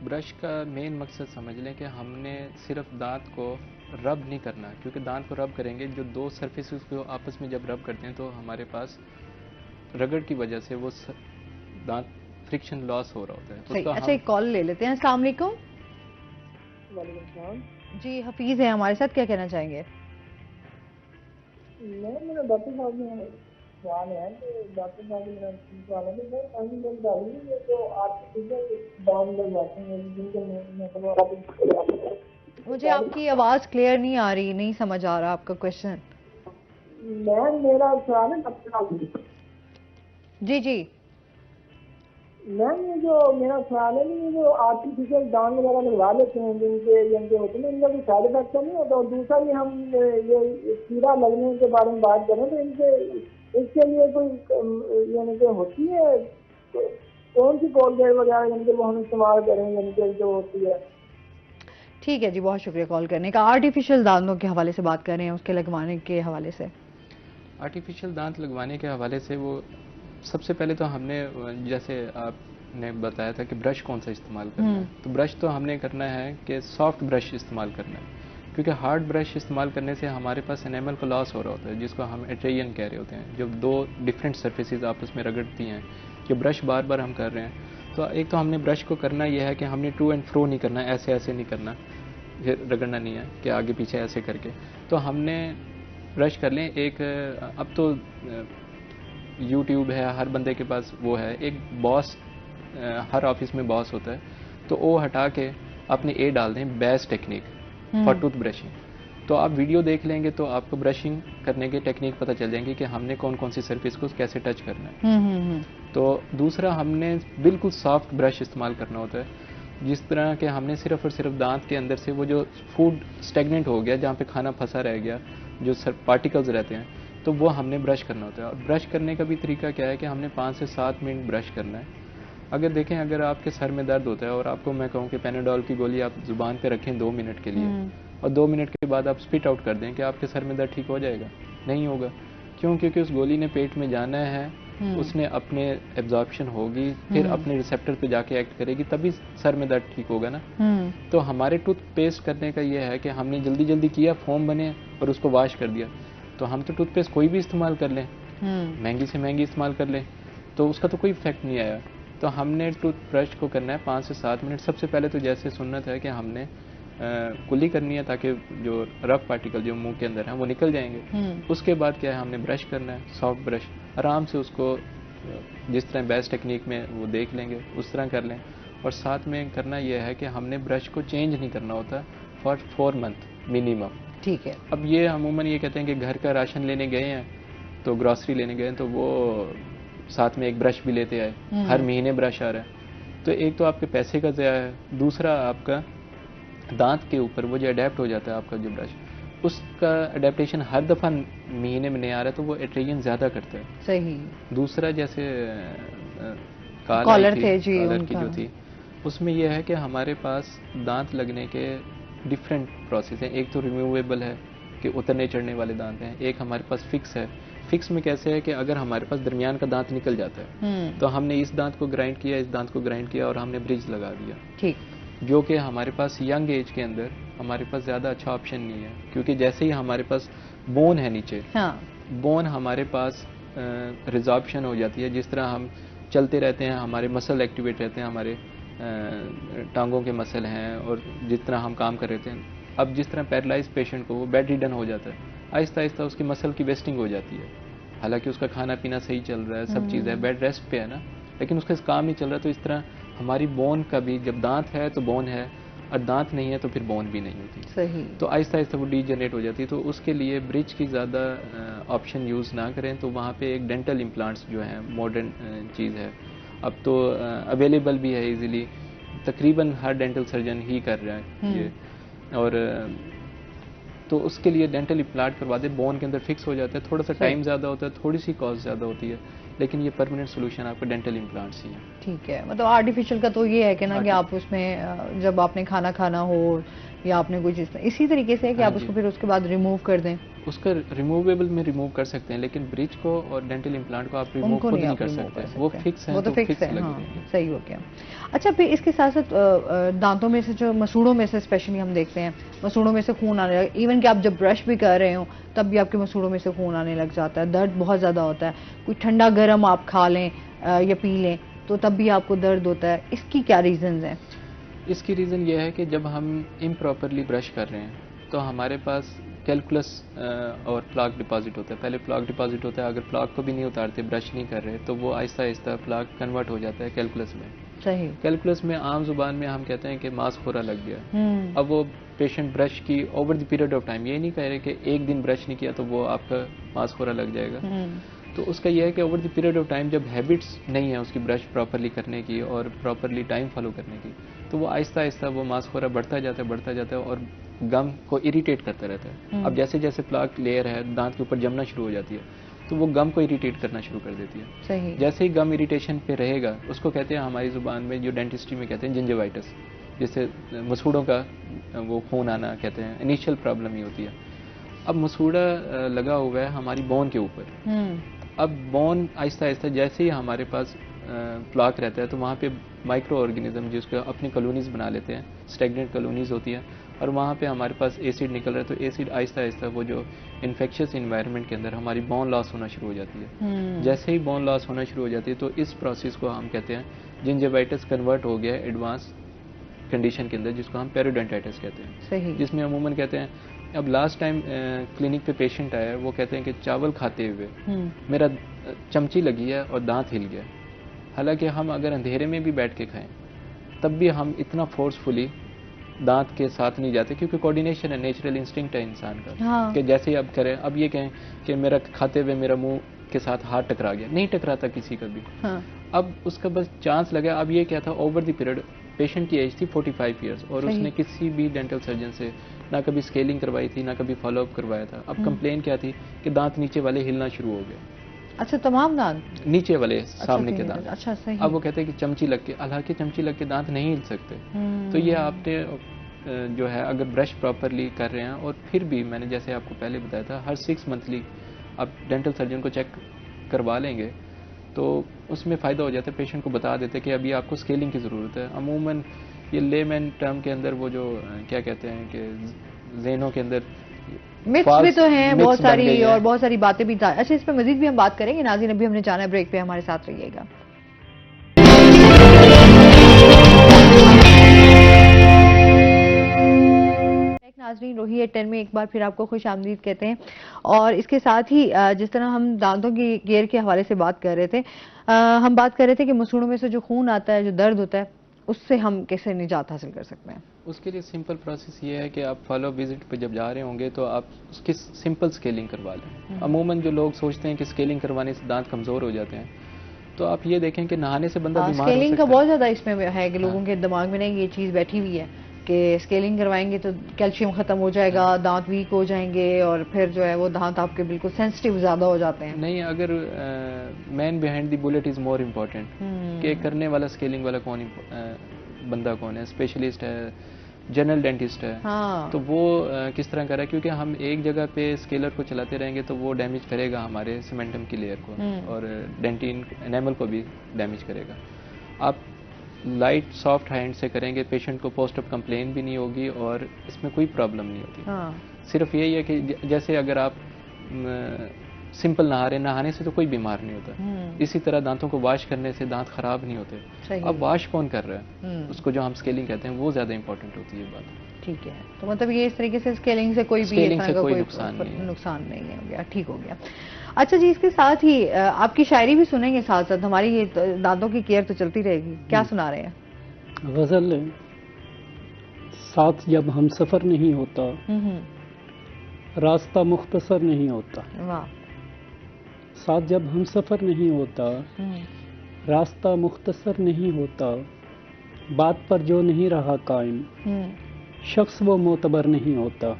برش کا مین مقصد سمجھ لیں کہ ہم نے صرف دانت کو رب نہیں کرنا، کیونکہ دانت کو رب کریں گے، جو 2 سرفیسز کو آپس میں جب رب کرتے ہیں تو ہمارے پاس رگڑ کی وجہ سے وہ دانت فرکشن لاس ہو رہا ہوتا ہے. صحیح. اچھا، ایک کال لے لیتے ہیں. السلام علیکم. وعلیکم السلام. جی، حفیظ ہیں ہمارے ساتھ، کیا کہنا چاہیں گے؟ میرا ڈاکٹر صاحب میں سوال ہے کہ ڈاکٹر صاحب میرا سوال ہے کہ سر پہلی بات ڈالی ہے جو آرٹیفیشل دام لگ جاتے ہیں جن کے مجھے آپ کی آواز کلیئر نہیں آ رہی، نہیں سمجھ آ رہا آپ کا کوشچن. میرا سوال ہے ڈاکٹر صاحب. جی جی میم یہ جو میرا خیال ہے یہ جو آرٹیفیشل دان وغیرہ لگوا لیتے ہیں جن کے ہوتے ہیں ان کا کوئی سائڈ افیکٹ نہیں ہوتا. اور دوسرا یہ ہم یہ کیڑا لگنے کے بارے میں بات کریں تو ان کے اس کے لیے کوئی یعنی کہ ہوتی ہے کون سی کولگیٹ وغیرہ یعنی کہ وہ ہم استعمال کریں یعنی کہ جو ہوتی ہے. ٹھیک ہے جی، بہت شکریہ کال کرنے کا. آرٹیفیشل دانتوں کے حوالے سے بات کر رہے ہیں، اس کے لگوانے کے حوالے سے. آرٹیفیشل دانت لگوانے کے حوالے سے وہ سب سے پہلے تو ہم نے جیسے آپ نے بتایا تھا کہ برش کون سا استعمال کرنا ہے، تو برش تو ہم نے کرنا ہے کہ سافٹ برش استعمال کرنا ہے، کیونکہ ہارڈ برش استعمال کرنے سے ہمارے پاس انیمل کو لاس ہو رہا ہوتا ہے، جس کو ہم ایٹرین کہہ رہے ہوتے ہیں، جب دو ڈفرینٹ سرفیسز آپس میں رگڑتی ہیں. کہ برش بار بار ہم کر رہے ہیں، تو ایک تو ہم نے برش کو کرنا یہ ہے کہ ہم نے ٹو اینڈ فرو نہیں کرنا، ایسے ایسے نہیں کرنا، رگڑنا نہیں ہے کہ آگے پیچھے ایسے کر کے. تو ہم نے برش کر لیں. ایک اب تو یوٹیوب ہے، ہر بندے کے پاس وہ ہے، ایک باس ہر آفس میں باس ہوتا ہے، تو وہ ہٹا کے اپنے اے ڈال دیں بیس ٹیکنیک فار ٹوتھ برشنگ. تو آپ ویڈیو دیکھ لیں گے تو آپ کو برشنگ کرنے کے ٹیکنیک پتہ چل جائیں گے کہ ہم نے کون کون سی سرفیس کو کیسے ٹچ کرنا ہے. تو دوسرا ہم نے بالکل سافٹ برش استعمال کرنا ہوتا ہے، جس طرح کہ ہم نے صرف اور صرف دانت کے اندر سے وہ جو فوڈ اسٹیگننٹ ہو گیا، جہاں پہ کھانا پھنسا رہ گیا، جو پارٹیکلز رہتے ہیں، تو وہ ہم نے برش کرنا ہوتا ہے. اور برش کرنے کا بھی طریقہ کیا ہے کہ ہم نے 5 سے 7 منٹ برش کرنا ہے. اگر دیکھیں اگر آپ کے سر میں درد ہوتا ہے اور آپ کو میں کہوں کہ پیناڈول کی گولی آپ زبان پہ رکھیں 2 منٹ کے لیے، اور 2 منٹ کے بعد آپ اسپٹ آؤٹ کر دیں کہ آپ کے سر میں درد ٹھیک ہو جائے گا؟ نہیں ہوگا. کیوں؟ کیونکہ اس گولی نے پیٹ میں جانا ہے، اس نے اپنے ایبزارپشن ہوگی، پھر اپنے ریسیپٹر پہ جا کے ایکٹ کرے گی، تبھی سر میں درد ٹھیک ہوگا نا. تو ہمارے ٹوتھ پیسٹ کرنے کا یہ ہے کہ ہم نے جلدی جلدی کیا، فوم بنے اور اس کو واش کر دیا. تو ہم تو ٹوتھ پیسٹ کوئی بھی استعمال کر لیں، مہنگی سے مہنگی استعمال کر لیں، تو اس کا تو کوئی افیکٹ نہیں آیا. تو ہم نے ٹوتھ برش کو کرنا ہے 5 سے 7 منٹ. سب سے پہلے تو جیسے سنت ہے کہ ہم نے کلی کرنی ہے تاکہ جو رف پارٹیکل جو منہ کے اندر ہیں وہ نکل جائیں گے. اس کے بعد کیا ہے، ہم نے برش کرنا ہے سافٹ برش، آرام سے اس کو جس طرح بیس ٹیکنیک میں وہ دیکھ لیں گے اس طرح کر لیں. اور ساتھ میں کرنا یہ ہے کہ ہم نے برش کو چینج نہیں کرنا ہوتا فار 4 منتھ منیمم. ٹھیک ہے. اب یہ عموماً یہ کہتے ہیں کہ گھر کا راشن لینے گئے ہیں تو گراسری لینے گئے ہیں تو وہ ساتھ میں ایک برش بھی لیتے آئے، ہر مہینے برش آ رہا ہے. تو ایک تو آپ کے پیسے کا ضیاع ہے، دوسرا آپ کا دانت کے اوپر وہ جو اڈیپٹ ہو جاتا ہے آپ کا جو برش، اس کا اڈیپٹیشن ہر دفعہ مہینے میں نہیں آ رہا ہے، تو وہ ایٹرین زیادہ کرتا ہے. صحیح. دوسرا جیسے کالر تھے جی کالر کی جو تھی، اس میں یہ ہے کہ ہمارے پاس دانت لگنے کے ڈفرینٹ پروسیس ہیں. ایک تو ریموویبل ہے کہ اترنے چڑھنے والے دانت ہیں، ایک ہمارے پاس فکس ہے. فکس میں کیسے ہے کہ اگر ہمارے پاس درمیان کا دانت نکل جاتا ہے تو ہم نے اس دانت کو گرائنڈ کیا، اس دانت کو گرائنڈ کیا اور ہم نے برج لگا دیا. ٹھیک. جو کہ ہمارے پاس ینگ ایج کے اندر ہمارے پاس زیادہ اچھا آپشن نہیں ہے، کیونکہ جیسے ہی ہمارے پاس بون ہے نیچے، بون ہمارے پاس ریزارپشن ہو جاتی ہے. جس طرح ہم چلتے رہتے ہیں ہمارے مسل ایکٹیویٹ رہتے ہیں، ہمارے ٹانگوں کے مسل ہیں، اور جس طرح ہم کام کر رہے ہیں. اب جس طرح پیرالائز پیشنٹ کو وہ بیڈ ریڈن ہو جاتا ہے، آہستہ آہستہ اس کی مسل کی ویسٹنگ ہو جاتی ہے. حالانکہ اس کا کھانا پینا صحیح چل رہا ہے، سب چیز ہے، بیڈ ریسٹ پہ ہے نا، لیکن اس کا کام نہیں چل رہا. تو اس طرح ہماری بون کا بھی، جب دانت ہے تو بون ہے، اور دانت نہیں ہے تو پھر بون بھی نہیں ہوتی. صحیح. تو آہستہ آہستہ وہ ڈی جنریٹ ہو جاتی ہے. تو اس کے لیے برج کی زیادہ آپشن یوز نہ کریں. تو وہاں پہ ایک ڈینٹل امپلانٹس جو ہیں ماڈرن چیز ہے، اب تو اویلیبل بھی ہے ایزیلی، تقریباً ہر ڈینٹل سرجن ہی کر رہا ہے یہ. اور تو اس کے لیے ڈینٹل امپلانٹ کروا دیں، بون کے اندر فکس ہو جاتا ہے. تھوڑا سا ٹائم زیادہ ہوتا ہے، تھوڑی سی کاسٹ زیادہ ہوتی ہے، لیکن یہ پرماننٹ سولوشن آپ کا ڈینٹل امپلانٹس ہی ہے. ٹھیک ہے. مطلب آرٹیفیشل کا تو یہ ہے کہ نا کہ آپ اس میں جب آپ نے کھانا کھانا ہو یا آپ نے کوئی چیز اسی طریقے سے کہ آپ اس کو پھر اس کے بعد ریموو کر دیں. اس کا ریموویبل میں ریموو کر سکتے ہیں، لیکن برج کو اور ڈینٹل امپلانٹ کو آپ ریموو خود نہیں کر سکتے، وہ فکس ہیں. وہ تو فکس ہے. ہاں صحیح ہو گیا. اچھا پھر اس کے ساتھ ساتھ دانتوں میں سے جو مسوڑوں میں سے اسپیشلی ہم دیکھتے ہیں مسوڑوں میں سے خون آنے لگا، ایون کہ آپ جب برش بھی کر رہے ہوں تب بھی آپ کے مسوڑوں میں سے خون آنے لگ جاتا ہے، درد بہت زیادہ ہوتا ہے. کوئی ٹھنڈا گرم آپ کھا لیں یا پی لیں تو تب بھی آپ کو درد ہوتا ہے. اس کی کیا ریزنز ہیں؟ اس کی ریزن یہ ہے کہ جب ہم امپراپرلی برش کر رہے ہیں تو ہمارے پاس کیلکولس اور پلاک ڈپازٹ ہوتا ہے. پہلے پلاک ڈپازٹ ہوتا ہے، اگر پلاک کو بھی نہیں اتارتے، برش نہیں کر رہے، تو وہ آہستہ آہستہ پلاک کنورٹ ہو جاتا ہے کیلکولس میں. صحیح. کیلکولس میں عام زبان میں ہم کہتے ہیں کہ ماس خورا لگ گیا. اب وہ پیشنٹ برش کی over the period of time, یہ نہیں کہہ رہے کہ ایک دن برش نہیں کیا تو وہ آپ کا ماس خورا لگ جائے گا. تو اس کا یہ ہے کہ over the period of time جب ہیبٹس نہیں ہیں اس کی برش پراپرلی کرنے کی اور پراپرلی ٹائم فالو کرنے کی، تو وہ آہستہ آہستہ وہ ماس خورا بڑھتا جاتا ہے اور گم کو اریٹیٹ کرتا رہتا ہے. اب جیسے جیسے پلاک لیئر ہے دانت کے اوپر جمنا شروع ہو جاتی ہے. تو وہ گم کو اریٹیٹ کرنا شروع کر دیتی ہے. صحیح. جیسے ہی گم اریٹیشن پہ رہے گا اس کو کہتے ہیں ہماری زبان میں جو ڈینٹسٹری میں کہتے ہیں جنجوائٹس, جس سے مسوڑوں کا وہ خون آنا کہتے ہیں, انیشیل پرابلم ہی ہوتی ہے. اب مسوڑا لگا ہوا ہے ہماری بون کے اوپر. اب بون آہستہ آہستہ جیسے ہی ہمارے پاس پلاک رہتا ہے تو وہاں پہ مائکرو آرگینزم جس کو اپنی کالونیز بنا لیتے ہیں, اسٹیگنٹ کالونیز ہوتی ہیں, اور وہاں پہ ہمارے پاس ایسڈ نکل رہا ہے, تو ایسڈ آہستہ آہستہ وہ جو انفیکشس انوائرمنٹ کے اندر ہماری بون لاس ہونا شروع ہو جاتی ہے. جیسے ہی بون لاس ہونا شروع ہو جاتی ہے تو اس پروسیس کو ہم کہتے ہیں جنجوائٹس کنورٹ ہو گیا ایڈوانس کنڈیشن کے اندر, جس کو ہم پیروڈنٹائٹس کہتے ہیں, جس میں عموماً کہتے ہیں. اب لاسٹ ٹائم کلینک پہ پیشنٹ آیا ہے, وہ کہتے ہیں کہ چاول کھاتے ہوئے میرا چمچی لگی ہے اور دانت ہل گیا. حالانکہ ہم اگر اندھیرے میں بھی بیٹھ کے کھائیں تب بھی ہم اتنا فورسفلی دانت کے ساتھ نہیں جاتے, کیونکہ کوآرڈینیشن ہے, نیچرل انسٹنکٹ ہے انسان کا کہ جیسے ہی اب کریں. اب یہ کہیں کہ میرا کھاتے ہوئے میرا منہ کے ساتھ ہاتھ ٹکرا گیا, نہیں ٹکراتا کسی کا بھی. اب اس کا بس چانس لگا. اب یہ کیا تھا, اوور دی پیریڈ پیشنٹ کی ایج تھی 45 ایئرس, اور اس نے کسی بھی ڈینٹل سرجن سے نہ کبھی اسکیلنگ کروائی تھی نہ کبھی فالو اپ کروایا تھا. اب کمپلین کیا تھی کہ دانت نیچے والے ہلنا شروع ہو گئے. اچھا, تمام دانت نیچے والے سامنے کے دانت. اچھا صحیح. اب وہ کہتے ہیں کہ چمچی لگ کے, حالانکہ چمچی لگ کے دانت نہیں ہل سکتے. تو یہ آپ نے جو ہے اگر برش پراپرلی کر رہے ہیں, اور پھر بھی میں نے جیسے آپ کو پہلے بتایا تھا ہر 6 منتھلی آپ ڈینٹل سرجن کو چیک کروا لیں گے تو اس میں فائدہ ہو جاتا ہے. پیشنٹ کو بتا دیتے کہ ابھی آپ کو اسکیلنگ کی ضرورت ہے. عموماً یہ لے مین ٹرم کے اندر وہ جو کیا کہتے ہیں کہ ذہنوں کے اندر متس بھی تو ہیں بہت ساری, اور بہت ساری باتیں بھی. اچھا, اس پہ مزید بھی ہم بات کریں گے. ناظرین ابھی ہم نے جانا ہے بریک پہ, ہمارے ساتھ رہیے گا. ناظرین روہی ایٹ 10 میں ایک بار پھر آپ کو خوش آمدید کہتے ہیں. اور اس کے ساتھ ہی جس طرح ہم دانتوں کی کیئر کے حوالے سے بات کر رہے تھے, ہم بات کر رہے تھے کہ مسوڑوں میں سے جو خون آتا ہے, جو درد ہوتا ہے, اس سے ہم کیسے نجات حاصل کر سکتے ہیں. اس کے لیے سمپل پروسیس یہ ہے کہ آپ فالو وزٹ پہ جب جا رہے ہوں گے تو آپ اس کی سمپل اسکیلنگ کروا لیں. عموماً جو لوگ سوچتے ہیں کہ اسکیلنگ کروانے سے دانت کمزور ہو جاتے ہیں, تو آپ یہ دیکھیں کہ نہانے سے بندہ بیمار ہو سکتا ہے. اسکیلنگ کا بہت زیادہ اس میں ہے کہ لوگوں کے دماغ میں نہیں یہ چیز بیٹھی ہوئی ہے کہ اسکیلنگ کروائیں گے تو کیلشیم ختم ہو جائے گا, دانت ویک ہو جائیں گے, اور پھر جو ہے وہ دانت آپ کے بالکل سینسٹیو زیادہ ہو جاتے ہیں. نہیں, اگر man behind the bullet is more important کہ کرنے والا اسکیلنگ والا کون بندہ کون ہے, اسپیشلسٹ ہے, جنرل ڈینٹسٹ ہے, تو وہ کس طرح کرا ہے. کیونکہ ہم ایک جگہ پہ اسکیلر کو چلاتے رہیں گے تو وہ ڈیمیج کرے گا ہمارے سیمنٹم کی لیئر کو, اور ڈینٹین انیمل کو بھی ڈیمیج کرے گا. آپ لائٹ سافٹ ہینڈ سے کریں گے, پیشنٹ کو پوسٹ اپ کمپلین بھی نہیں ہوگی اور اس میں کوئی پرابلم نہیں ہوتی. صرف یہی ہے کہ جیسے اگر آپ سمپل نہانے سے تو کوئی بیمار نہیں ہوتا, اسی طرح دانتوں کو واش کرنے سے دانت خراب نہیں ہوتے. اب واش کون کر رہا ہے, اس کو جو ہم اسکیلنگ کہتے ہیں وہ زیادہ امپورٹنٹ ہوتی ہے بات. ٹھیک ہے, تو مطلب یہ اس طریقے سے اسکیلنگ سے کوئی بھی نقصان نہیں ہو گیا. ٹھیک ہو گیا. اچھا جی, اس کے ساتھ ہی آپ کی شاعری بھی سنیں گے ساتھ ساتھ, ہماری یہ دانتوں کی کیئر تو چلتی رہے گی. کیا سنا رہے ہیں؟ غزل ساتھ جب ہم سفر نہیں ہوتا, راستہ مختصر نہیں ہوتا. ساتھ جب ہم سفر نہیں ہوتا, راستہ مختصر نہیں ہوتا, بات پر جو نہیں رہا قائم, شخص وہ معتبر نہیں ہوتا.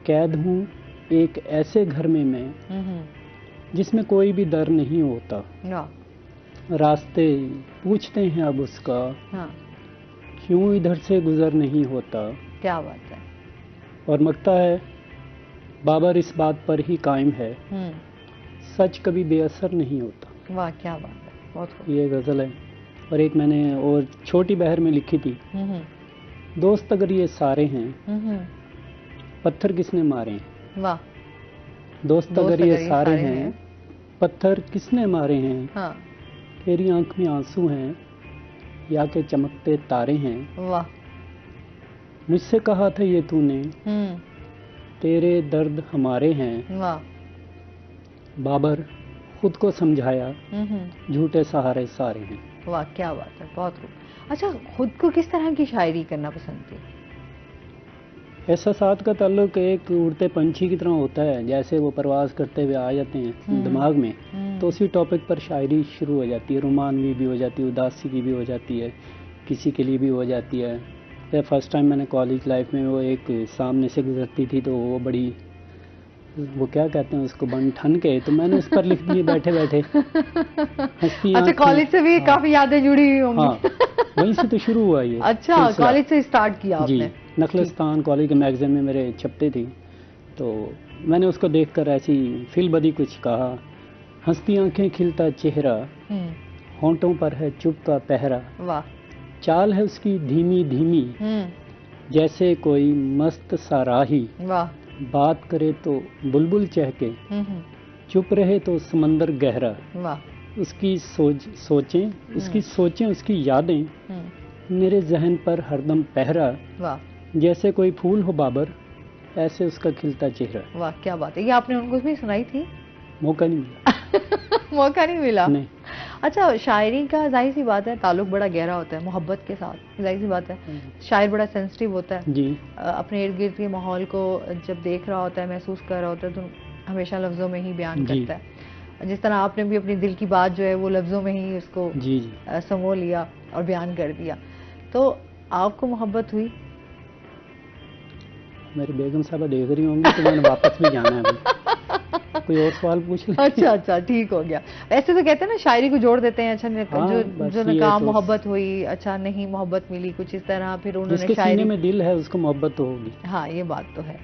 قید ہوں ایک ایسے گھر میں جس میں کوئی بھی در نہیں ہوتا. راستے پوچھتے ہیں اب اس کا, کیوں ادھر سے گزر نہیں ہوتا. کیا بات ہے. اور مگتا ہے بابر اس بات پر ہی قائم ہے, سچ کبھی بے اثر نہیں ہوتا. واہ, کیا بات ہے, بہت. یہ غزل ہے. اور ایک میں نے اور چھوٹی بہر میں لکھی تھی, دوست اگر یہ سارے ہیں, پتھر کس نے مارے ہیں. واہ. دوست اگر یہ سارے ہیں, پتھر کس نے مارے ہیں. تیری آنکھ میں آنسو ہیں یا کہ چمکتے تارے ہیں. واہ. مجھ سے کہا تھا یہ تو نے, تیرے درد ہمارے ہیں. واہ. بابر خود کو سمجھایا, جھوٹے سہارے سارے ہیں. واہ, کیا بات ہے, بہت خوب. اچھا, خود کو کس طرح کی شاعری کرنا پسند تھی؟ احساسات کا تعلق ایک اڑتے پنچھی کی طرح ہوتا ہے, جیسے وہ پرواز کرتے ہوئے آ جاتے ہیں دماغ میں, تو اسی ٹاپک پر شاعری شروع ہو جاتی ہے. رومانوی بھی ہو جاتی ہے, اداسی کی بھی ہو جاتی ہے, کسی کے لیے بھی ہو جاتی ہے. فرسٹ ٹائم میں نے کالج لائف میں وہ ایک سامنے سے گزرتی تھی تو وہ بڑی وہ کیا کہتے ہیں اس کو بن ٹھن کے، تو میں نے اس پر لکھ دیے بیٹھے بیٹھے ہستی اچھا کالج سے بھی کافی یادیں جڑی ہوئی ہوں ہاں وہیں سے تو شروع ہوا یہ اچھا کالج سے اسٹارٹ کیا آپ جی نے؟ نخلستان کالج کے میگزین میں میرے چھپتے تھی، تو میں نے اس کو دیکھ کر ایسی فل بدی کچھ کہا، ہنستی آنکھیں کھلتا چہرہ، ہونٹوں پر ہے چپ کا پہرا، واہ، چال ہے اس کی دھیمی دھیمی، جیسے کوئی مست سا راہی، واہ، بات کرے تو بلبل چہکے، چپ رہے تو سمندر گہرا، واہ، اس کی سوچیں اس کی یادیں، میرے ذہن پر ہردم پہرا، واہ، جیسے کوئی پھول ہو بابر، ایسے اس کا کھلتا چہرہ۔ واہ کیا بات ہے، یہ آپ نے ان کو بھی سنائی تھی؟ موقع نہیں ملا موقع نہیں ملا؟ نہیں۔ اچھا شاعری کا ظاہر سی بات ہے تعلق بڑا گہرا ہوتا ہے محبت کے ساتھ، ظاہر سی بات ہے شاعر بڑا سینسٹیو ہوتا ہے جی، اپنے ارد گرد کے ماحول کو جب دیکھ رہا ہوتا ہے، محسوس کر رہا ہوتا ہے، تو ہمیشہ لفظوں میں ہی بیان کرتا ہے، جس طرح آپ نے بھی اپنی دل کی بات جو ہے وہ لفظوں میں ہی اس کو جی جی سمو لیا اور بیان کر دیا۔ تو آپ کو محبت ہوئی؟ میری بیگم صاحبہ دیکھ رہی ہوں گی تو میں نے واپس بھی جانا ہے ابھی۔ کوئی اور سوال پوچھ لیں؟ اچھا ٹھیک ہو گیا۔ ایسے تو کہتے ہیں نا شاعری کو جوڑ دیتے ہیں، اچھا جو ناکام محبت ہوئی، اچھا نہیں محبت ملی، کچھ اس طرح، پھر انہوں جس نے کے سینے شاعری، میں دل ہے اس کو محبت تو ہوگی۔ ہاں یہ بات تو ہے۔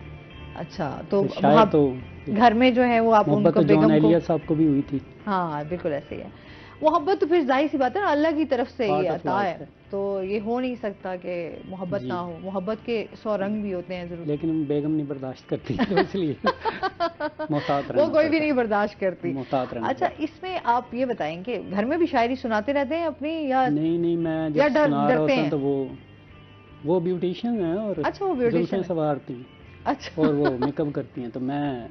اچھا تو شاید تو گھر میں جو ہے وہ آپ ان محبت کو تو جان بیگم کو، ایلیا صاحب کو بھی ہوئی تھی۔ ہاں بالکل ایسے ہی ہے محبت، تو پھر ظاہر سی بات ہے نا اللہ کی طرف سے یہ عطا ہے، تو یہ ہو نہیں سکتا کہ محبت نہ ہو، محبت کے 100 رنگ بھی ہوتے ہیں ضرور، لیکن بیگم نہیں برداشت کرتی تو اس لیے محتاط رہنا وہ کوئی بھی نہیں برداشت کرتی۔ محتاط رہنا۔ اچھا اس میں آپ یہ بتائیں کہ گھر میں بھی شاعری سناتے رہتے ہیں اپنی، یا نہیں میں جب سنا رہا ہوتا ہوں تو وہ بیوٹیشین ہیں اور اچھا وہ بیوٹیشین زلفیں سنوارتی ہیں، اچھا اور وہ میک اپ کرتی ہیں، تو میں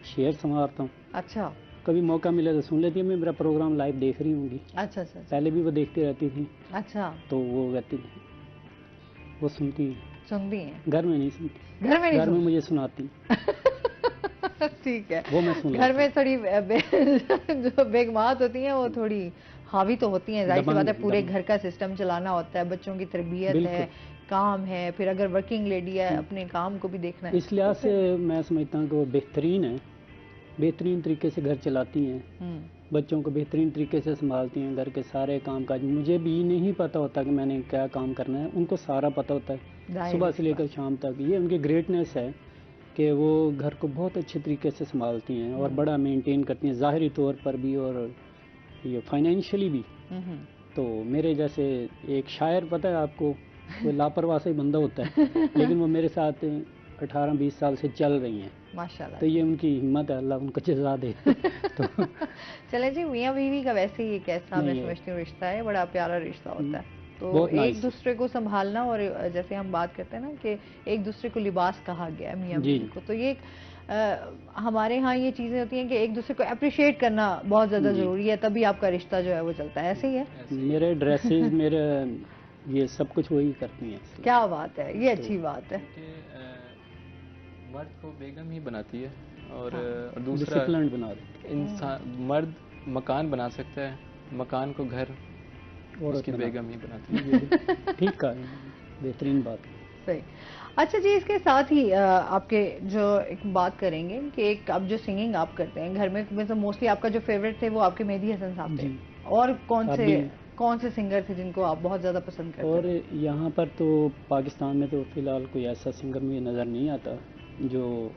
شعر سنوارتا ہوں، اچھا کبھی موقع ملے تو سن لیتی ہے۔ میں میرا پروگرام لائیو دیکھ رہی ہوں گی، اچھا پہلے بھی وہ دیکھتی رہتی تھی، اچھا تو وہ کہتی تھی، وہ سنتی ہیں، سنتی ہیں؟ گھر میں نہیں سنتی، گھر میں مجھے سناتی ٹھیک ہے، وہ میں سن گھر میں تھوڑی جو بیگمات ہوتی ہیں وہ تھوڑی حاوی تو ہوتی ہیں، ظاہر سی بات ہے پورے گھر کا سسٹم چلانا ہوتا ہے، بچوں کی تربیت ہے، کام ہے، پھر اگر ورکنگ لیڈی ہے اپنے کام کو بھی دیکھنا ہے، اس لحاظ سے میں سمجھتا ہوں کہ وہ بہترین ہے، بہترین طریقے سے گھر چلاتی ہیں، بچوں کو بہترین طریقے سے سنبھالتی ہیں، گھر کے سارے کام کاج مجھے بھی نہیں پتا ہوتا کہ میں نے کیا کام کرنا ہے، ان کو سارا پتا ہوتا ہے صبح سے لے کر شام تک۔ یہ ان کی گریٹنیس ہے کہ وہ گھر کو بہت اچھے طریقے سے سنبھالتی ہیں اور بڑا مینٹین کرتی ہیں، ظاہری طور پر بھی اور یہ فائنینشلی بھی۔ تو میرے جیسے ایک شاعر پتہ ہے آپ کو، وہ لاپرواہ سے بندہ ہوتا ہے، لیکن وہ میرے ساتھ 18-20 سال سے چل رہی ہیں، ماشاءاللہ، تو یہ ان کی ہمت ہے، اللہ ان کو جزا دے۔ چلیں جی، میاں بیوی کا ویسے ہی ایک ایسا میں سمجھتی ہوں رشتہ ہے، بڑا پیارا رشتہ ہوتا ہے، تو ایک دوسرے کو سنبھالنا، اور جیسے ہم بات کرتے ہیں نا کہ ایک دوسرے کو لباس کہا گیا ہے میاں بیوی کو، تو یہ ہمارے ہاں یہ چیزیں ہوتی ہیں کہ ایک دوسرے کو اپریشیٹ کرنا بہت زیادہ ضروری ہے، تبھی آپ کا رشتہ جو ہے وہ چلتا ہے، ایسے ہی ہے؟ میرے ڈریسز، میرے یہ سب کچھ وہی کرتی ہیں۔ کیا بات ہے، یہ اچھی بات ہے کہ مرد کو بیگم ہی بناتی ہے، اور دوسرا ڈسپلنڈ بنا دیتی انسان، مرد مکان بنا سکتا ہے، مکان کو گھر اس کی بیگم ہی بناتی ہے۔ ٹھیک ہے، بہترین بات۔ صحیح۔ اچھا جی، اس کے ساتھ ہی آپ کے جو ایک بات کریں گے کہ ایک اب جو سنگنگ آپ کرتے ہیں گھر میں، موسٹلی آپ کا جو فیوریٹ تھے وہ آپ کے مہدی حسن صاحب تھے، اور کون سے سنگر تھے جن کو آپ بہت زیادہ پسند کرتے ہیں؟ اور یہاں پر تو پاکستان میں تو فی الحال کوئی ایسا سنگر مجھے نظر نہیں آتا جو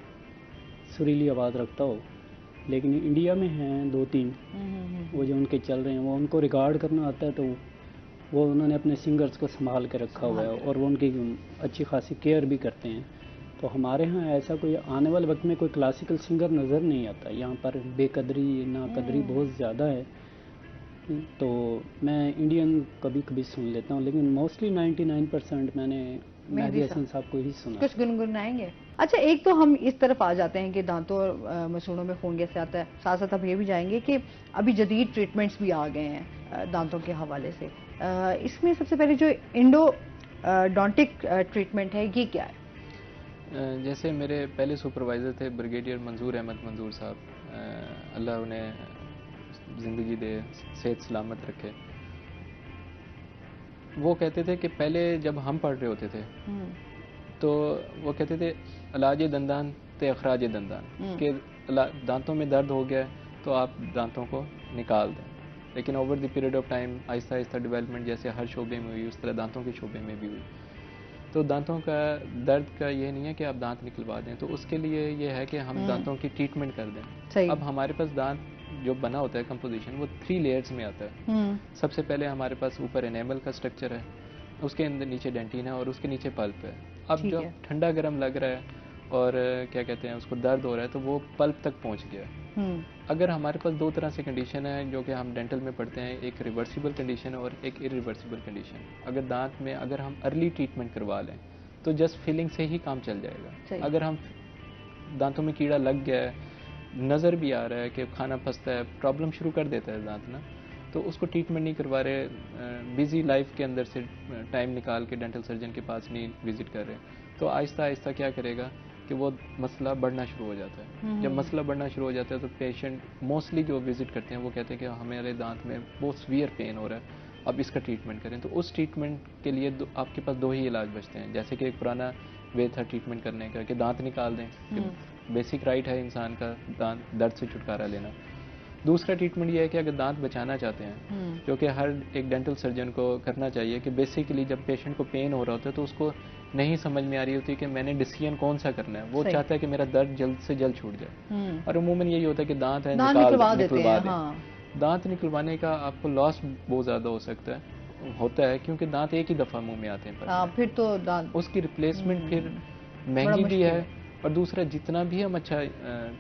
سریلی آواز رکھتا ہو، لیکن انڈیا میں ہیں 2-3 وہ جو ان کے چل رہے ہیں، وہ ان کو ریکارڈ کرنا آتا ہے، تو وہ انہوں نے اپنے سنگرز کو سنبھال کے رکھا ہوا ہے، اور وہ ان کی اچھی خاصی کیئر بھی کرتے ہیں۔ تو ہمارے ہاں ایسا کوئی آنے والے وقت میں کوئی کلاسیکل سنگر نظر نہیں آتا، یہاں پر بے قدری ناقدری بہت زیادہ ہے، تو میں انڈین کبھی کبھی سن لیتا ہوں، لیکن موسٹلی 99% میں نے مہدی حسن صاحب کو ہی سنا۔ کچھ گنگنائیں گے؟ اچھا ایک تو ہم اس طرف آ جاتے ہیں کہ دانتوں اور مسوڑوں میں خون کیسے آتا ہے، ساتھ ساتھ اب یہ بھی جائیں گے کہ ابھی جدید ٹریٹمنٹس بھی آ گئے ہیں دانتوں کے حوالے سے، اس میں سب سے پہلے جو انڈوڈونٹک ٹریٹمنٹ ہے یہ کیا ہے؟ جیسے میرے پہلے سپروائزر تھے بریگیڈیئر منظور احمد منظور صاحب، اللہ انہیں زندگی دے، صحت سلامت رکھے، وہ کہتے تھے کہ پہلے جب ہم پڑھ رہے ہوتے تھے تو وہ کہتے تھے علاج دندان ہوتے ہیں اخراج دندان کہ دانتوں میں درد ہو گیا ہے تو آپ دانتوں کو نکال دیں. لیکن over the period of time آہستہ آہستہ ڈیولپمنٹ جیسے ہر شعبے میں ہوئی اس طرح دانتوں کے شعبے میں بھی ہوئی. تو دانتوں کا درد کا یہ نہیں ہے کہ آپ دانت نکلوا دیں, تو اس کے لیے یہ ہے کہ ہم دانتوں کی ٹریٹمنٹ کر دیں. اب ہمارے پاس دانت جو بنا ہوتا ہے کمپوزیشن وہ 3 لیئرز میں آتا ہے. سب سے پہلے ہمارے پاس اوپر انیمل کا اسٹرکچر ہے, اس کے اندر نیچے ڈینٹین ہے اور اس کے نیچے پلپ ہے. اب جب ٹھنڈا گرم لگ رہا ہے اور کیا کہتے ہیں اس کو درد ہو رہا ہے تو وہ پلپ تک پہنچ گیا. اگر ہمارے پاس 2 طرح سے کنڈیشن ہے جو کہ ہم ڈینٹل میں پڑھتے ہیں, ایک ریورسیبل کنڈیشن اور ایک ارریورسیبل کنڈیشن. اگر دانت میں اگر ہم ارلی ٹریٹمنٹ کروا لیں تو جسٹ فلنگ سے ہی کام چل جائے گا. اگر ہم دانتوں میں کیڑا لگ گیا ہے, نظر بھی آ رہا ہے کہ کھانا پھنستا ہے, پرابلم شروع کر دیتا ہے دانت نا, تو اس کو ٹریٹمنٹ نہیں کروا رہے, بیزی لائف کے اندر سے ٹائم نکال کے ڈینٹل سرجن کے پاس نہیں وزٹ کر رہے, تو آہستہ آہستہ کیا کرے گا کہ وہ مسئلہ بڑھنا شروع ہو جاتا ہے. جب مسئلہ بڑھنا شروع ہو جاتا ہے تو پیشنٹ موسٹلی جو وزٹ کرتے ہیں وہ کہتے ہیں کہ ہمارے دانت میں بہت سویئر پین ہو رہا ہے, اب اس کا ٹریٹمنٹ کریں. تو اس ٹریٹمنٹ کے لیے آپ کے پاس 2 ہی علاج بچتے ہیں. جیسے کہ ایک پرانا وے تھا ٹریٹمنٹ کرنے کا کہ دانت نکال دیں, بیسک رائٹ ہے انسان کا دانت درد سے چھٹکارا لینا. دوسرا ٹریٹمنٹ یہ ہے کہ اگر دانت بچانا چاہتے ہیں, جو کہ ہر ایک ڈینٹل سرجن کو کرنا چاہیے, کہ بیسیکلی جب پیشنٹ کو پین ہو رہا ہوتا ہے تو اس کو نہیں سمجھ میں آ رہی ہوتی کہ میں نے ڈیسیژن کون سا کرنا ہے. وہ چاہتا ہے کہ میرا درد جلد سے جلد چھوٹ جائے, اور عموماً یہی ہوتا ہے کہ دانت ہے نکلوا دیں. دانت نکلوانے کا آپ کو لاس بہت زیادہ ہوتا ہے کیونکہ دانت ایک ہی دفعہ منہ میں آتے ہیں, پھر تو اس کی ریپلیسمنٹ پھر مہنگی بھی ہے. اور دوسرا جتنا بھی ہم اچھا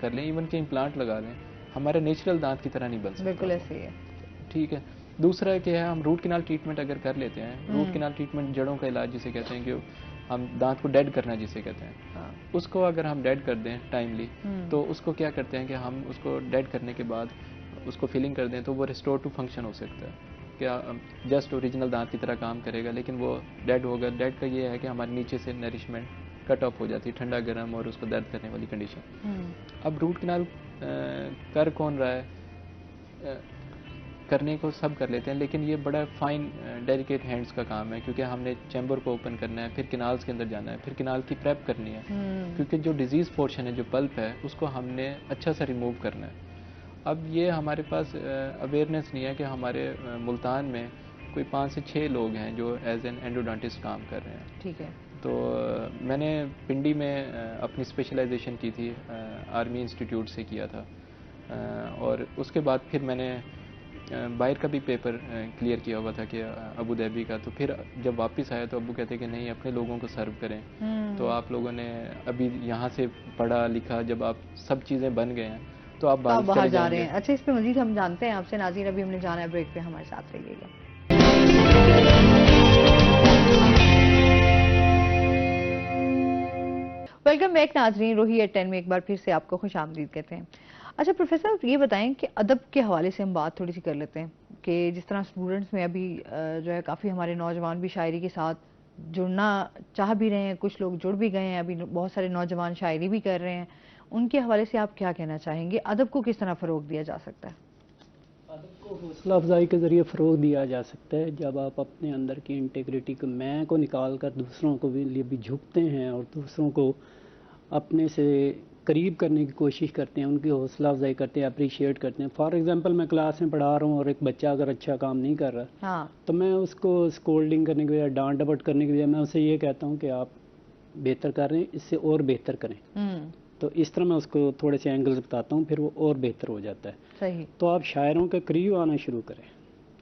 کر لیں, ایون کہ امپلانٹ لگا لیں, ہمارا نیچرل دانت کی طرح نہیں بن سکتا. بالکل ایسے ہی ہے. ٹھیک ہے. دوسرا کیا ہے, ہم روٹ کینال ٹریٹمنٹ اگر کر لیتے ہیں, روٹ کینال ٹریٹمنٹ جڑوں کا علاج جسے کہتے ہیں, کہ ہم دانت کو ڈیڈ کرنا جسے کہتے ہیں, اس کو اگر ہم ڈیڈ کر دیں ٹائملی, تو اس کو کیا کرتے ہیں کہ ہم اس کو ڈیڈ کرنے کے بعد اس کو فیلنگ کر دیں تو وہ ریسٹور ٹو فنکشن ہو سکتا ہے. کیا جسٹ اوریجنل دانت کی طرح کام کرے گا, لیکن وہ ڈیڈ ہوگا. ڈیڈ کا یہ ہے کہ ہمارے نیچے سے نرشمنٹ کٹ آف ہو جاتی ہے, ٹھنڈا گرم اور اس کو درد کرنے والی کنڈیشن. اب روٹ کنال کر کون رہا ہے, کرنے کو سب کر لیتے ہیں, لیکن یہ بڑا فائن ڈیلیکیٹ ہینڈز کا کام ہے, کیونکہ ہم نے چیمبر کو اوپن کرنا ہے, پھر کنالز کے اندر جانا ہے, پھر کنال کی پریپ کرنی ہے, کیونکہ جو ڈیزیز پورشن ہے, جو پلپ ہے, اس کو ہم نے اچھا سا ریموو کرنا ہے. اب یہ ہمارے پاس اویئرنیس نہیں ہے کہ ہمارے ملتان میں کوئی 5 سے 6 لوگ ہیں جو ایز این اینڈوڈانٹسٹ کام کر رہے ہیں. ٹھیک ہے. تو میں نے پنڈی میں اپنی اسپیشلائزیشن کی تھی, آرمی انسٹیٹیوٹ سے کیا تھا, اور اس کے بعد پھر میں نے باہر کا بھی پیپر کلیئر کیا ہوا تھا کہ ابو دھابی کا. تو پھر جب واپس آیا تو ابو کہتے کہ نہیں, اپنے لوگوں کو سرو کریں. تو آپ لوگوں نے ابھی یہاں سے پڑھا لکھا, جب آپ سب چیزیں بن گئے ہیں تو آپ باہر جا رہے ہیں. اچھا, اس پہ مزید ہم جانتے ہیں آپ سے. ناظرین, ابھی ہم نے جانا ہے بریک پہ, ہمارے ساتھ رہیے گا. ویلکم بیک ناظرین, روہی ایٹ 10 میں ایک بار پھر سے آپ کو خوش آمدید کہتے ہیں. اچھا پروفیسر, یہ بتائیں کہ ادب کے حوالے سے ہم بات تھوڑی سی کر لیتے ہیں, کہ جس طرح اسٹوڈنٹس میں ابھی جو ہے کافی ہمارے نوجوان بھی شاعری کے ساتھ جڑنا چاہ بھی رہے ہیں, کچھ لوگ جڑ بھی گئے ہیں, ابھی بہت سارے نوجوان شاعری بھی کر رہے ہیں. ان کے حوالے سے آپ کیا کہنا چاہیں گے, ادب کو کس طرح فروغ دیا جا سکتا ہے؟ ادب کو حوصلہ افزائی کے ذریعے فروغ دیا جا سکتا ہے جب آپ اپنے اندر کی انٹیگریٹی کو, میں کو نکال کر دوسروں کو لیے بھی جھکتے ہیں اور دوسروں کو اپنے سے قریب کرنے کی کوشش کرتے ہیں, ان کی حوصلہ افزائی کرتے ہیں, اپریشیٹ کرتے ہیں. فار ایگزامپل, میں کلاس میں پڑھا رہا ہوں اور ایک بچہ اگر اچھا کام نہیں کر رہا, تو میں اس کو اسکولڈنگ کرنے کے بجائے, ڈانٹ ڈپٹ کرنے کے بجائے, میں اسے یہ کہتا ہوں کہ آپ بہتر کر رہے ہیں, اس سے اور بہتر کریں. تو اس طرح میں اس کو تھوڑے سے اینگلز بتاتا ہوں, پھر وہ اور بہتر ہو جاتا ہے. صحیح. تو آپ شاعروں کے قریب آنا شروع کریں,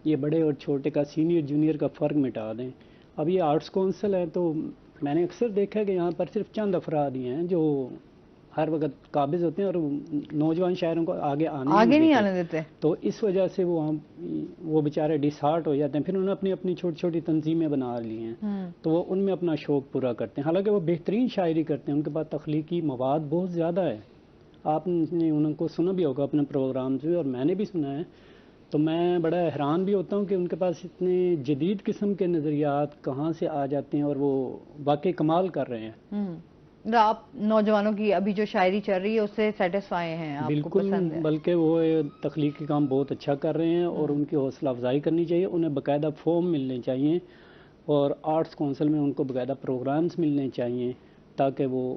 یہ بڑے اور چھوٹے کا, سینئر جونیئر کا فرق مٹا دیں. اب یہ آرٹس کونسل ہے, تو میں نے اکثر دیکھا کہ یہاں پر صرف چند افراد ہی ہیں جو ہر وقت قابض ہوتے ہیں اور نوجوان شاعروں کو آگے نہیں آنے دیتے. تو اس وجہ سے وہ بیچارے ڈس ہارٹ ہو جاتے ہیں. پھر انہوں نے اپنی چھوٹی چھوٹی تنظیمیں بنا لی ہیں, تو وہ ان میں اپنا شوق پورا کرتے ہیں. حالانکہ وہ بہترین شاعری کرتے ہیں, ان کے پاس تخلیقی مواد بہت زیادہ ہے. آپ نے ان کو سنا بھی ہوگا اپنے پروگرامز میں, اور میں نے بھی سنا ہے. تو میں بڑا حیران بھی ہوتا ہوں کہ ان کے پاس اتنے جدید قسم کے نظریات کہاں سے آ جاتے ہیں, اور وہ واقعی کمال کر رہے ہیں. آپ نوجوانوں کی ابھی جو شاعری چل رہی ہے اس سے سیٹسفائی ہیں؟ آپ کو پسند ہے؟ بلکہ وہ تخلیقی کام بہت اچھا کر رہے ہیں, اور ان کی حوصلہ افزائی کرنی چاہیے. انہیں باقاعدہ فارم ملنے چاہیے, اور آرٹس کونسل میں ان کو باقاعدہ پروگرامز ملنے چاہیے, تاکہ وہ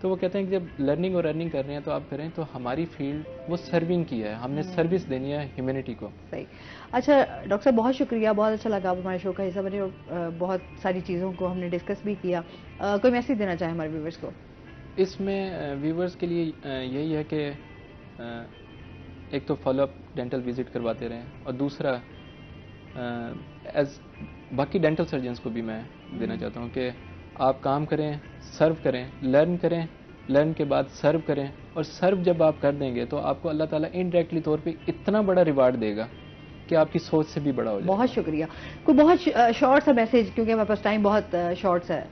تو وہ کہتے ہیں کہ جب لرننگ اور ارننگ کر رہے ہیں تو آپ کریں، تو ہماری فیلڈ وہ سرونگ کی ہے، ہم نے سروس دینی ہے ہیومینٹی کو. صحیح. اچھا ڈاکٹر صاحب بہت شکریہ، بہت اچھا لگا آپ ہمارے شو کا حصہ بنے اور بہت ساری چیزوں کو ہم نے ڈسکس بھی کیا. کوئی میسیج دینا چاہیں ہمارے ویورز کو؟ اس میں ویورز کے لیے یہی ہے کہ ایک تو فالو اپ ڈینٹل وزٹ کرواتے رہیں، اور دوسرا ایز باقی ڈینٹل سرجنس کو بھی میں دینا چاہتا ہوں کہ آپ کام کریں، سرو کریں، لرن کریں، لرن کے بعد سرو کریں، اور سرو جب آپ کر دیں گے تو آپ کو اللہ تعالیٰ انڈائریکٹلی طور پہ اتنا بڑا ریوارڈ دے گا کہ آپ کی سوچ سے بھی بڑا ہو جائے. بہت شکریہ. کوئی بہت شارٹ سا میسیج، کیونکہ ہمارے پاس ٹائم بہت شارٹ ہے.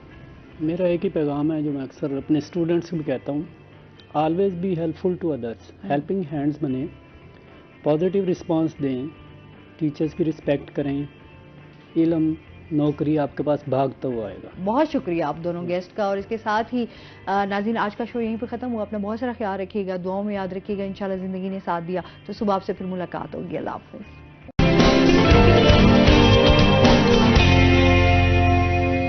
میرا ایک ہی پیغام ہے جو میں اکثر اپنے اسٹوڈنٹس کو بھی کہتا ہوں، always be helpful to others. Helping hands بنیں، پازیٹیو رسپانس دیں، ٹیچرز کی رسپیکٹ کریں، علم نوکری آپ کے پاس بھاگتا ہوا آئے گا. بہت شکریہ آپ دونوں گیسٹ کا. اور اس کے ساتھ ہی ناظرین آج کا شو یہیں پہ ختم ہوا. اپنا بہت سارا خیال رکھیے گا، دعاؤں میں یاد رکھیے گا. انشاءاللہ زندگی نے ساتھ دیا تو صبح آپ سے پھر ملاقات ہوگی. اللہ حافظ.